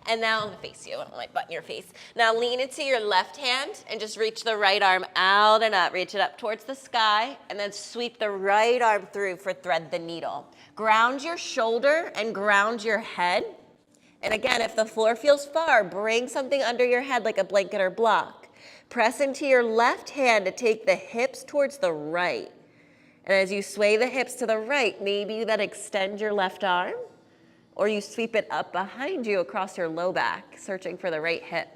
And now I'm gonna face you. I don't want my butt in your face. Now lean into your left hand and just reach the right arm out and up. Reach it up towards the sky and then sweep the right arm through for thread the needle. Ground your shoulder and ground your head. And again, if the floor feels far, bring something under your head like a blanket or block. Press into your left hand to take the hips towards the right. And as you sway the hips to the right, maybe you then extend your left arm. Or you sweep it up behind you across your low back, searching for the right hip.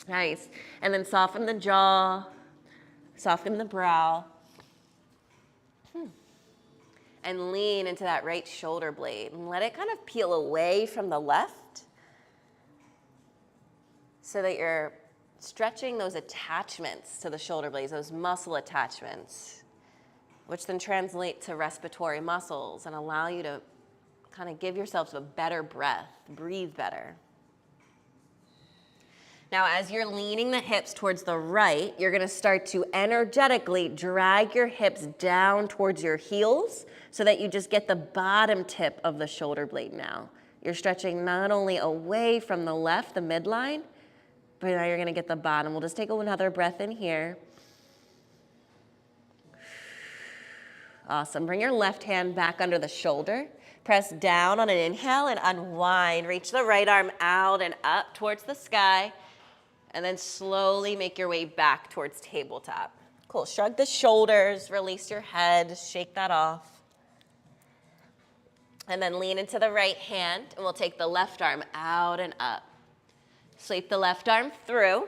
Nice. And then soften the jaw, soften the brow. And lean into that right shoulder blade. And let it kind of peel away from the left so that you're stretching those attachments to the shoulder blades, those muscle attachments, which then translate to respiratory muscles and allow you to kind of give yourself a better breath, breathe better. Now, as you're leaning the hips towards the right, you're gonna start to energetically drag your hips down towards your heels so that you just get the bottom tip of the shoulder blade now. You're stretching not only away from the left, the midline, but now you're gonna get the bottom. We'll just take another breath in here. Awesome. Bring your left hand back under the shoulder. Press down on an inhale and unwind. Reach the right arm out and up towards the sky. And then slowly make your way back towards tabletop. Cool. Shrug the shoulders, release your head, shake that off. And then lean into the right hand, and we'll take the left arm out and up. Sweep the left arm through.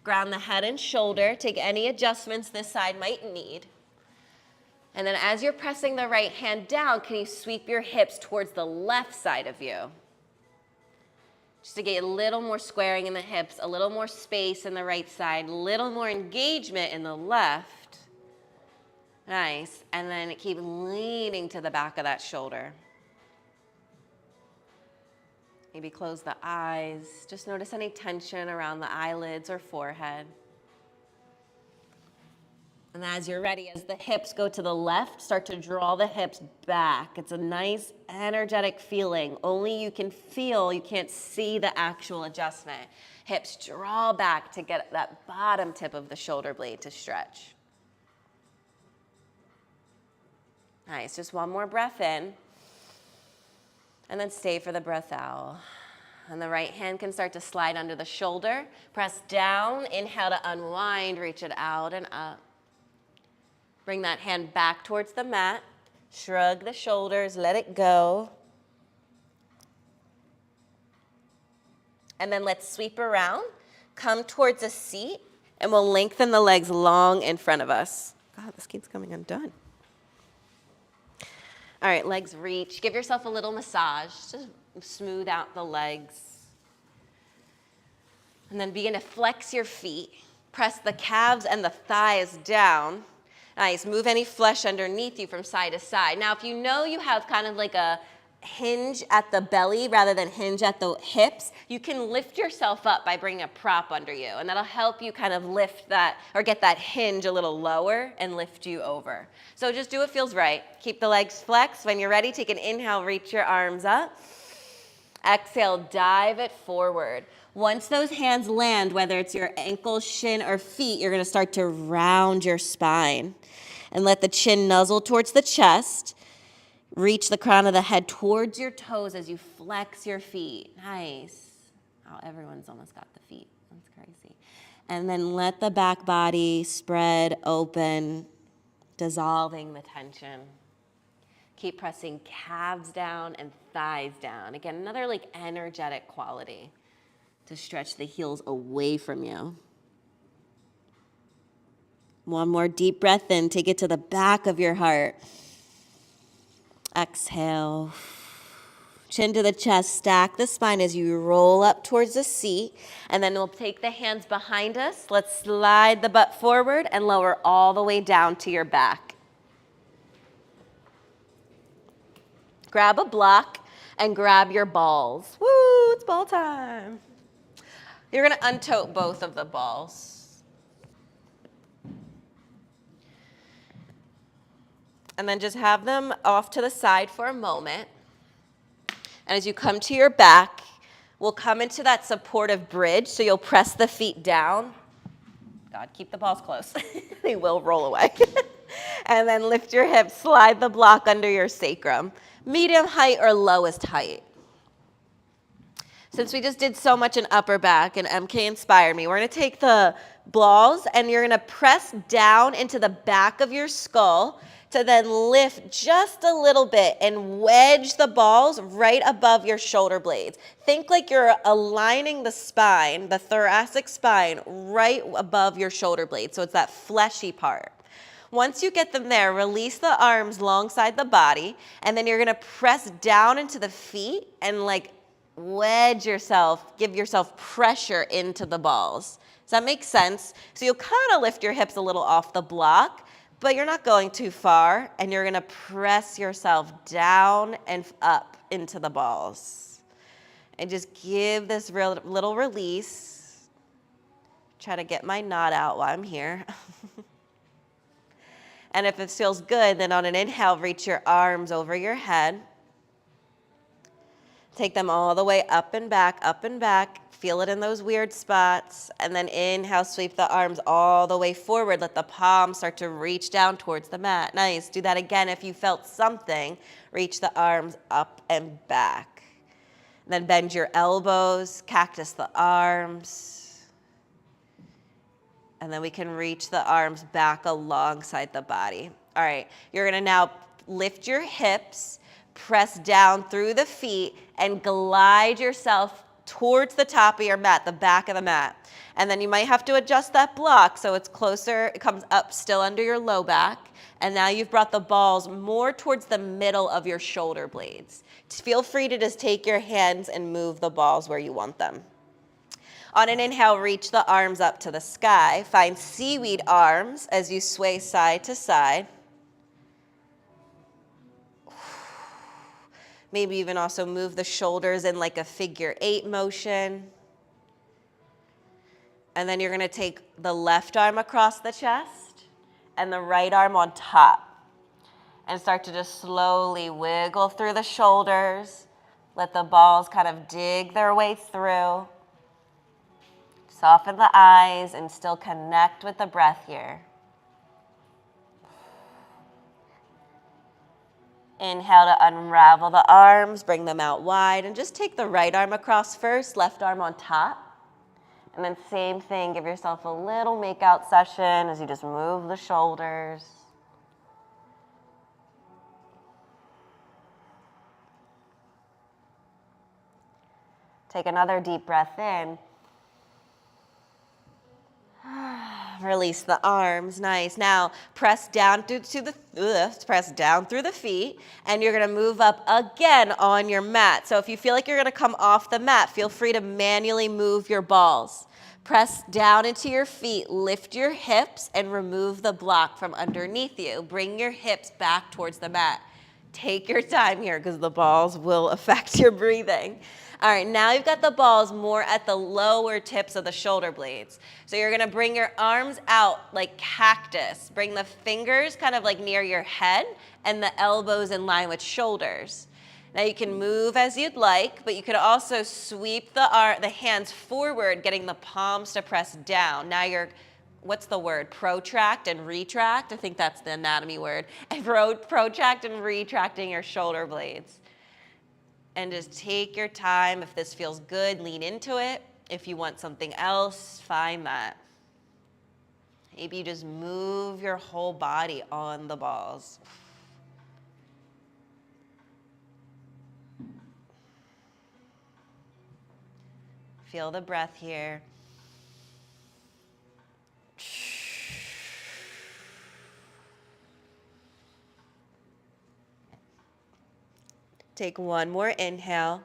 Ground the head and shoulder. Take any adjustments this side might need. And then as you're pressing the right hand down, can you sweep your hips towards the left side of you? Just to get a little more squaring in the hips, a little more space in the right side, a little more engagement in the left. Nice. And then keep leaning to the back of that shoulder. Maybe close the eyes. Just notice any tension around the eyelids or forehead. And as you're ready, as the hips go to the left, start to draw the hips back. It's a nice, energetic feeling. Only you can feel, you can't see the actual adjustment. Hips draw back to get that bottom tip of the shoulder blade to stretch. Nice, just one more breath in. And then stay for the breath out. And the right hand can start to slide under the shoulder. Press down, inhale to unwind, reach it out and up. Bring that hand back towards the mat. Shrug the shoulders, let it go. And then let's sweep around, come towards a seat, and we'll lengthen the legs long in front of us. God, this keeps coming undone. All right, legs reach. Give yourself a little massage. Just smooth out the legs. And then begin to flex your feet. Press the calves and the thighs down. Nice. Move any flesh underneath you from side to side. Now, if you know you have kind of like a hinge at the belly rather than hinge at the hips, you can lift yourself up by bringing a prop under you, and that'll help you kind of lift that or get that hinge a little lower and lift you over. So just do what feels right. Keep the legs flexed. When you're ready, take an inhale, reach your arms up. Exhale, dive it forward. Once those hands land, whether it's your ankle, shin, or feet, you're going to start to round your spine. And let the chin nuzzle towards the chest. Reach the crown of the head towards your toes as you flex your feet. Nice. Oh, everyone's almost got the feet. That's crazy. And then let the back body spread open, dissolving the tension. Keep pressing calves down and thighs down. Again, another like energetic quality to stretch the heels away from you. One more deep breath in. Take it to the back of your heart. Exhale. Chin to the chest. Stack the spine as you roll up towards the seat. And then we'll take the hands behind us. Let's slide the butt forward and lower all the way down to your back. Grab a block and grab your balls. Woo, it's ball time. You're going to untote both of the balls. And then just have them off to the side for a moment. And as you come to your back, we'll come into that supportive bridge. So you'll press the feet down. God, keep the balls close. They will roll away. And then lift your hips, slide the block under your sacrum. Medium height or lowest height. Since we just did so much in upper back and MK inspired me, we're going to take the balls and you're going to press down into the back of your skull to then lift just a little bit and wedge the balls right above your shoulder blades. Think like you're aligning the spine, the thoracic spine, right above your shoulder blades. So it's that fleshy part. Once you get them there, release the arms alongside the body, and then you're going to press down into the feet and like wedge yourself, give yourself pressure into the balls. Does that make sense? So you'll kind of lift your hips a little off the block, but you're not going too far, and you're gonna press yourself down and up into the balls. And just give this little release. Try to get my knot out while I'm here. And if it feels good, then on an inhale, reach your arms over your head. Take them all the way up and back, up and back. Feel it in those weird spots. And then inhale, sweep the arms all the way forward. Let the palms start to reach down towards the mat. Nice. Do that again if you felt something. Reach the arms up and back. Then bend your elbows, cactus the arms. And then we can reach the arms back alongside the body. All right, you're gonna now lift your hips, press down through the feet, and glide yourself towards the top of your mat, the back of the mat. And then you might have to adjust that block so it's closer, it comes up still under your low back. And now you've brought the balls more towards the middle of your shoulder blades. Feel free to just take your hands and move the balls where you want them. On an inhale, reach the arms up to the sky. Find seaweed arms as you sway side to side. Maybe even also move the shoulders in like a figure-8 motion. And then you're gonna take the left arm across the chest and the right arm on top. And start to just slowly wiggle through the shoulders. Let the balls kind of dig their way through. Soften the eyes and still connect with the breath here. Inhale to unravel the arms, bring them out wide, and just take the right arm across first, left arm on top. And then same thing, give yourself a little make-out session as you just move the shoulders. Take another deep breath in. Release the arms, nice. Now press down through the feet, and you're gonna move up again on your mat. So if you feel like you're gonna come off the mat, feel free to manually move your balls. Press down into your feet, lift your hips, and remove the block from underneath you. Bring your hips back towards the mat. Take your time here because the balls will affect your breathing. All right, now you've got the balls more at the lower tips of the shoulder blades. So you're gonna bring your arms out like cactus. Bring the fingers kind of like near your head and the elbows in line with shoulders. Now you can move as you'd like, but you could also sweep the hands forward, getting the palms to press down. Now you're, what's the word? Protract and retract. I think that's the anatomy word. And protract and retracting your shoulder blades. And just take your time. If this feels good, lean into it. If you want something else, find that. Maybe you just move your whole body on the balls. Feel the breath here. Take one more inhale.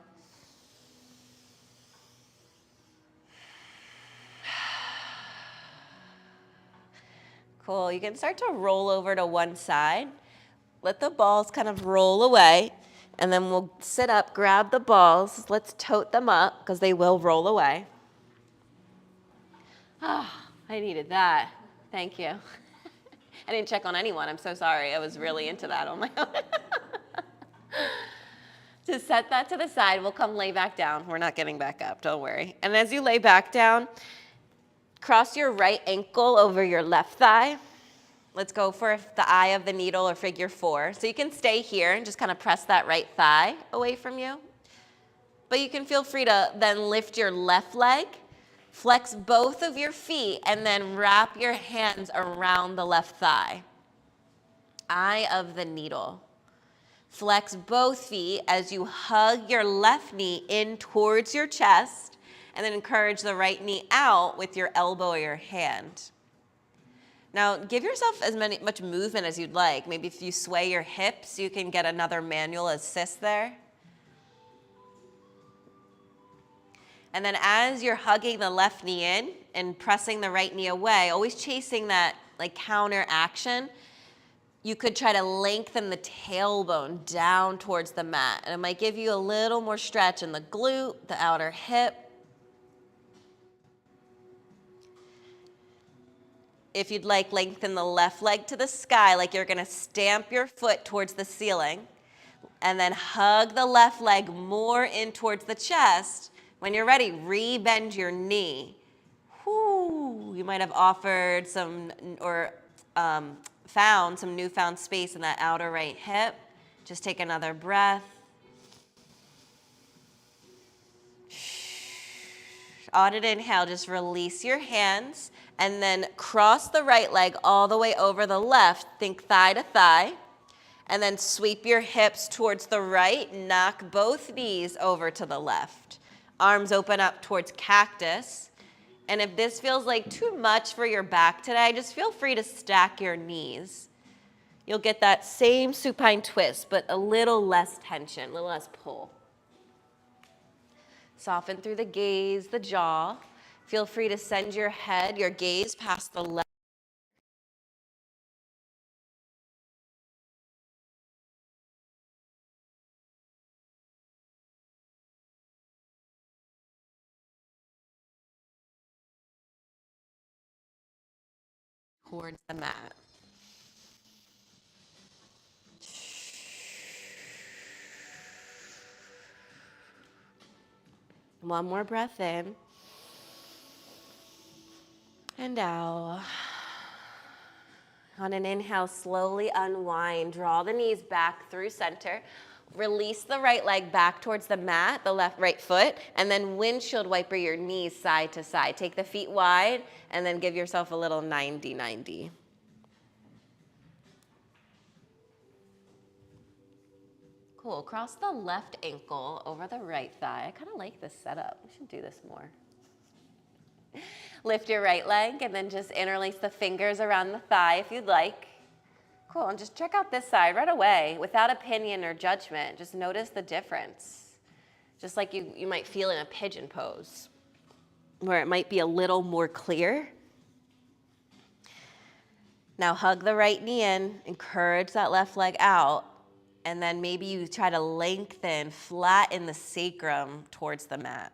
Cool, you can start to roll over to one side. Let the balls kind of roll away, and then we'll sit up, grab the balls. Let's tote them up, because they will roll away. Ah, I needed that. Thank you. I didn't check on anyone. I'm so sorry. I was really into that on my own. To set that to the side, we'll come lay back down. We're not getting back up, don't worry. And as you lay back down, cross your right ankle over your left thigh. Let's go for the eye of the needle or figure 4. So you can stay here and just kind of press that right thigh away from you. But you can feel free to then lift your left leg, flex both of your feet, and then wrap your hands around the left thigh. Eye of the needle. Flex both feet as you hug your left knee in towards your chest, and then encourage the right knee out with your elbow or your hand. Now, give yourself as much movement as you'd like. Maybe if you sway your hips, you can get another manual assist there. And then as you're hugging the left knee in and pressing the right knee away, always chasing that like counter action, you could try to lengthen the tailbone down towards the mat. And it might give you a little more stretch in the glute, the outer hip. If you'd like, lengthen the left leg to the sky, like you're gonna stamp your foot towards the ceiling. And then hug the left leg more in towards the chest. When you're ready, re-bend your knee. Whew. You might have offered some or found some newfound space in that outer right hip. Just take another breath. On an inhale, just release your hands and then cross the right leg all the way over the left. Think thigh to thigh. And then sweep your hips towards the right. Knock both knees over to the left. Arms open up towards cactus. And if this feels like too much for your back today, just feel free to stack your knees. You'll get that same supine twist, but a little less tension, a little less pull. Soften through the gaze, the jaw. Feel free to send your head, your gaze past the left. Towards the mat. One more breath in and out. On an inhale, slowly unwind. Draw the knees back through center. Release the right leg back towards the mat, the right foot, and then windshield wiper your knees side to side. Take the feet wide and then give yourself a little 90-90. Cool. Cross the left ankle over the right thigh. I kind of like this setup. We should do this more. Lift your right leg and then just interlace the fingers around the thigh if you'd like. Cool. And just check out this side right away without opinion or judgment. Just notice the difference. Just like you might feel in a pigeon pose where it might be a little more clear. Now hug the right knee in, encourage that left leg out. And then maybe you try to lengthen, flatten the sacrum towards the mat.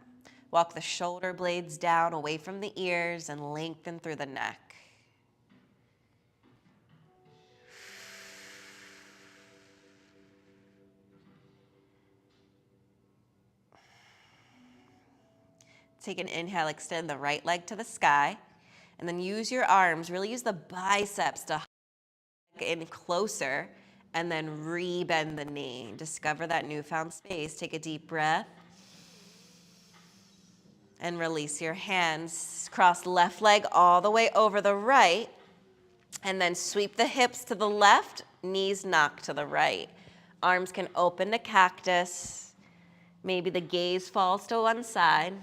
Walk the shoulder blades down away from the ears and lengthen through the neck. Take an inhale, extend the right leg to the sky, and then use your arms, really use the biceps to hug in closer. And then re-bend the knee. Discover that newfound space. Take a deep breath. And release your hands. Cross left leg all the way over the right. And then sweep the hips to the left. Knees knock to the right. Arms can open to cactus. Maybe the gaze falls to one side.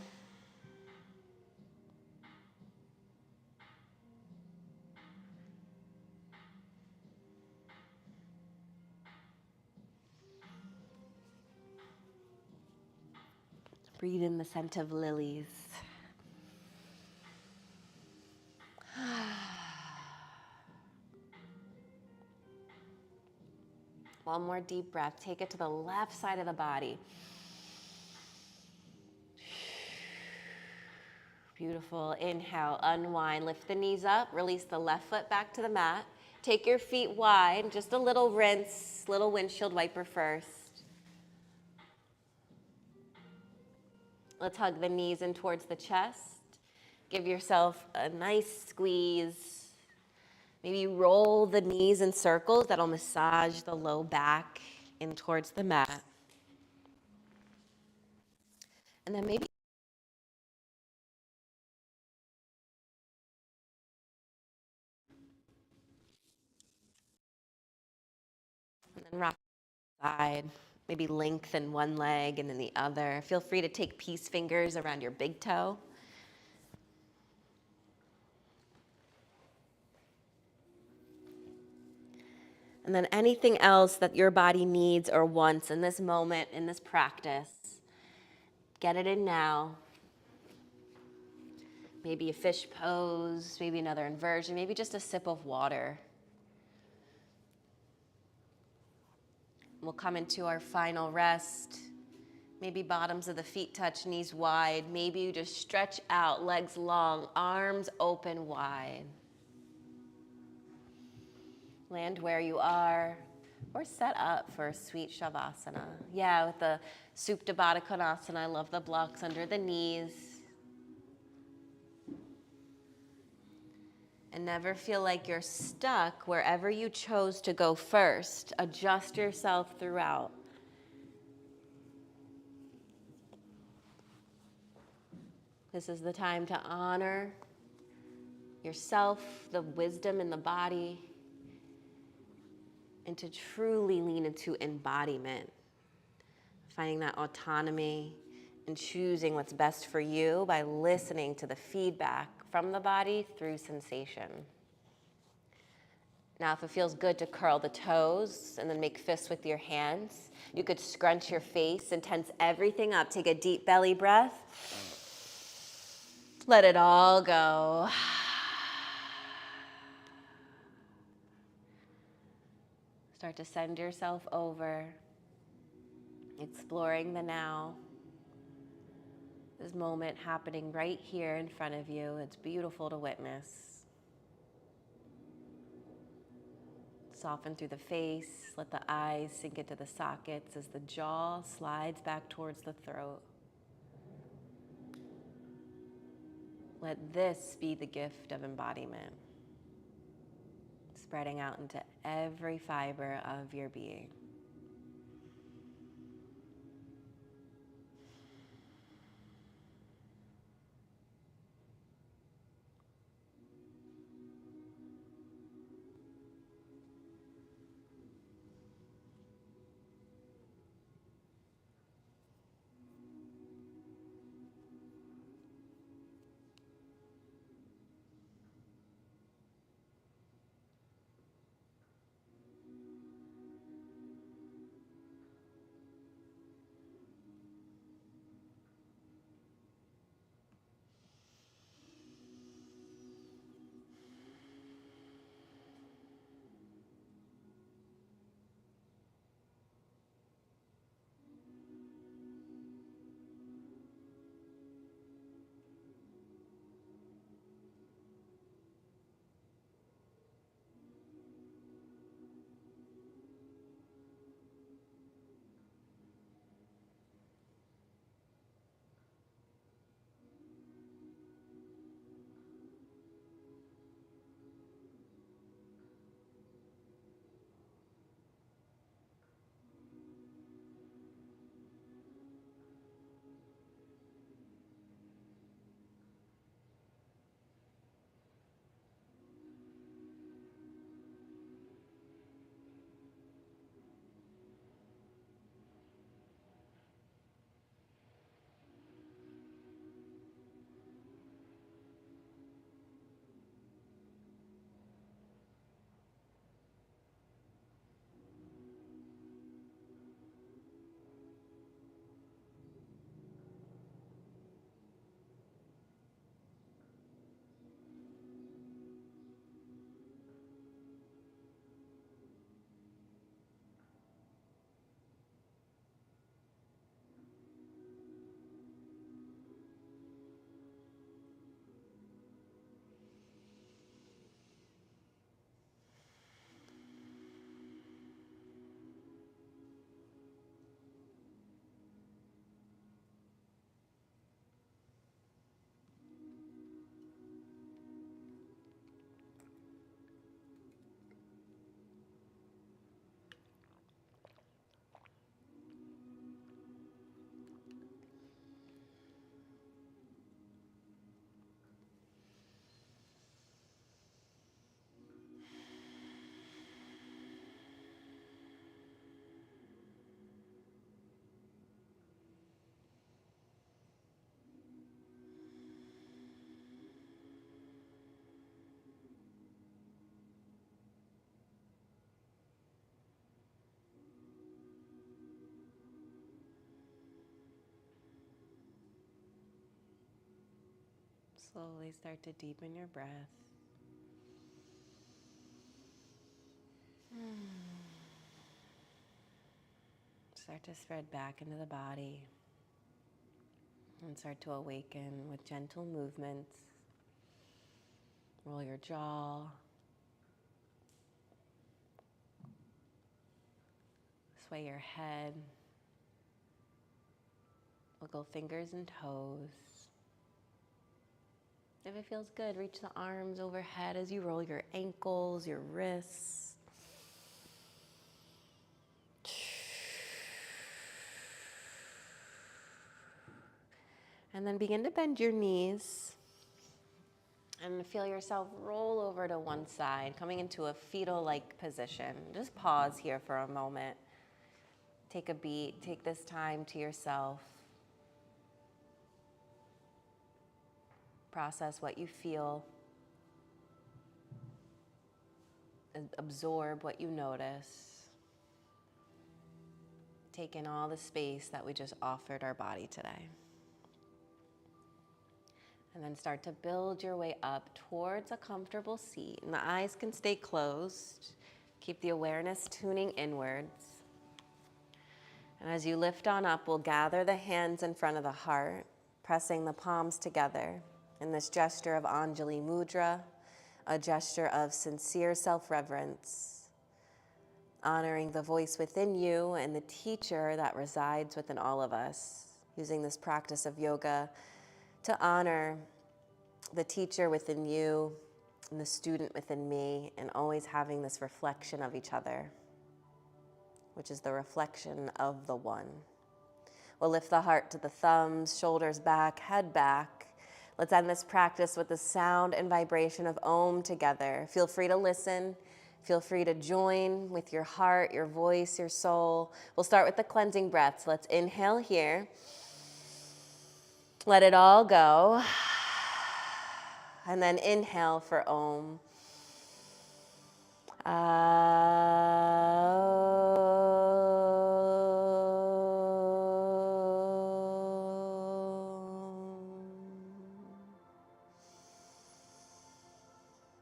Breathe in the scent of lilies. One more deep breath. Take it to the left side of the body. Beautiful. Inhale, unwind, lift the knees up, release the left foot back to the mat. Take your feet wide, just a little rinse, little windshield wiper first. Let's hug the knees in towards the chest. Give yourself a nice squeeze. Maybe roll the knees in circles. That'll massage the low back in towards the mat. And then maybe and then rock side. Maybe lengthen one leg and then the other. Feel free to take peace fingers around your big toe. And then anything else that your body needs or wants in this moment, in this practice, get it in now. Maybe a fish pose, maybe another inversion, maybe just a sip of water. We'll come into our final rest. Maybe bottoms of the feet touch, knees wide. Maybe you just stretch out, legs long, arms open wide. Land where you are, or set up for a sweet Shavasana. Yeah, with the Supta Baddha Konasana, I love the blocks under the knees. And never feel like you're stuck wherever you chose to go first. Adjust yourself throughout. This is the time to honor yourself, the wisdom in the body, and to truly lean into embodiment. Finding that autonomy and choosing what's best for you by listening to the feedback from the body through sensation. Now, if it feels good to curl the toes and then make fists with your hands, you could scrunch your face and tense everything up. Take a deep belly breath. Let it all go. Start to send yourself over, exploring the now. This moment happening right here in front of you. It's beautiful to witness. Soften through the face. Let the eyes sink into the sockets as the jaw slides back towards the throat. Let this be the gift of embodiment, spreading out into every fiber of your being. Slowly start to deepen your breath. Start to spread back into the body and start to awaken with gentle movements. Roll your jaw. Sway your head. Wiggle fingers and toes. If it feels good, reach the arms overhead as you roll your ankles, your wrists. And then begin to bend your knees and feel yourself roll over to one side, coming into a fetal-like position. Just pause here for a moment. Take a beat, take this time to yourself. Process what you feel. Absorb what you notice. Take in all the space that we just offered our body today. And then start to build your way up towards a comfortable seat. And the eyes can stay closed. Keep the awareness tuning inwards. And as you lift on up, we'll gather the hands in front of the heart, pressing the palms together in this gesture of Anjali Mudra, a gesture of sincere self-reverence, honoring the voice within you and the teacher that resides within all of us, using this practice of yoga to honor the teacher within you and the student within me, and always having this reflection of each other, which is the reflection of the one. We'll lift the heart to the thumbs, shoulders back, head back. Let's end this practice with the sound and vibration of Om together. Feel free to listen. Feel free to join with your heart, your voice, your soul. We'll start with the cleansing breaths. Let's inhale here. Let it all go. And then inhale for Om.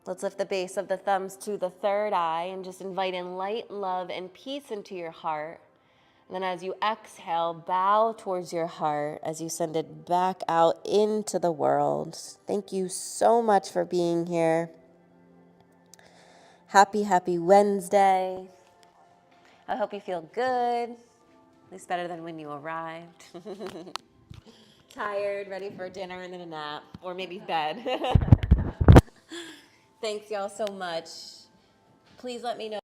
Let's lift the base of the thumbs to the third eye and just invite in light, love, and peace into your heart. And then as you exhale, bow towards your heart as you send it back out into the world. Thank you so much for being here. Happy, happy Wednesday. I hope you feel good, at least better than when you arrived. Tired, ready for dinner and then a nap, or maybe bed. Thanks y'all so much. Please let me know.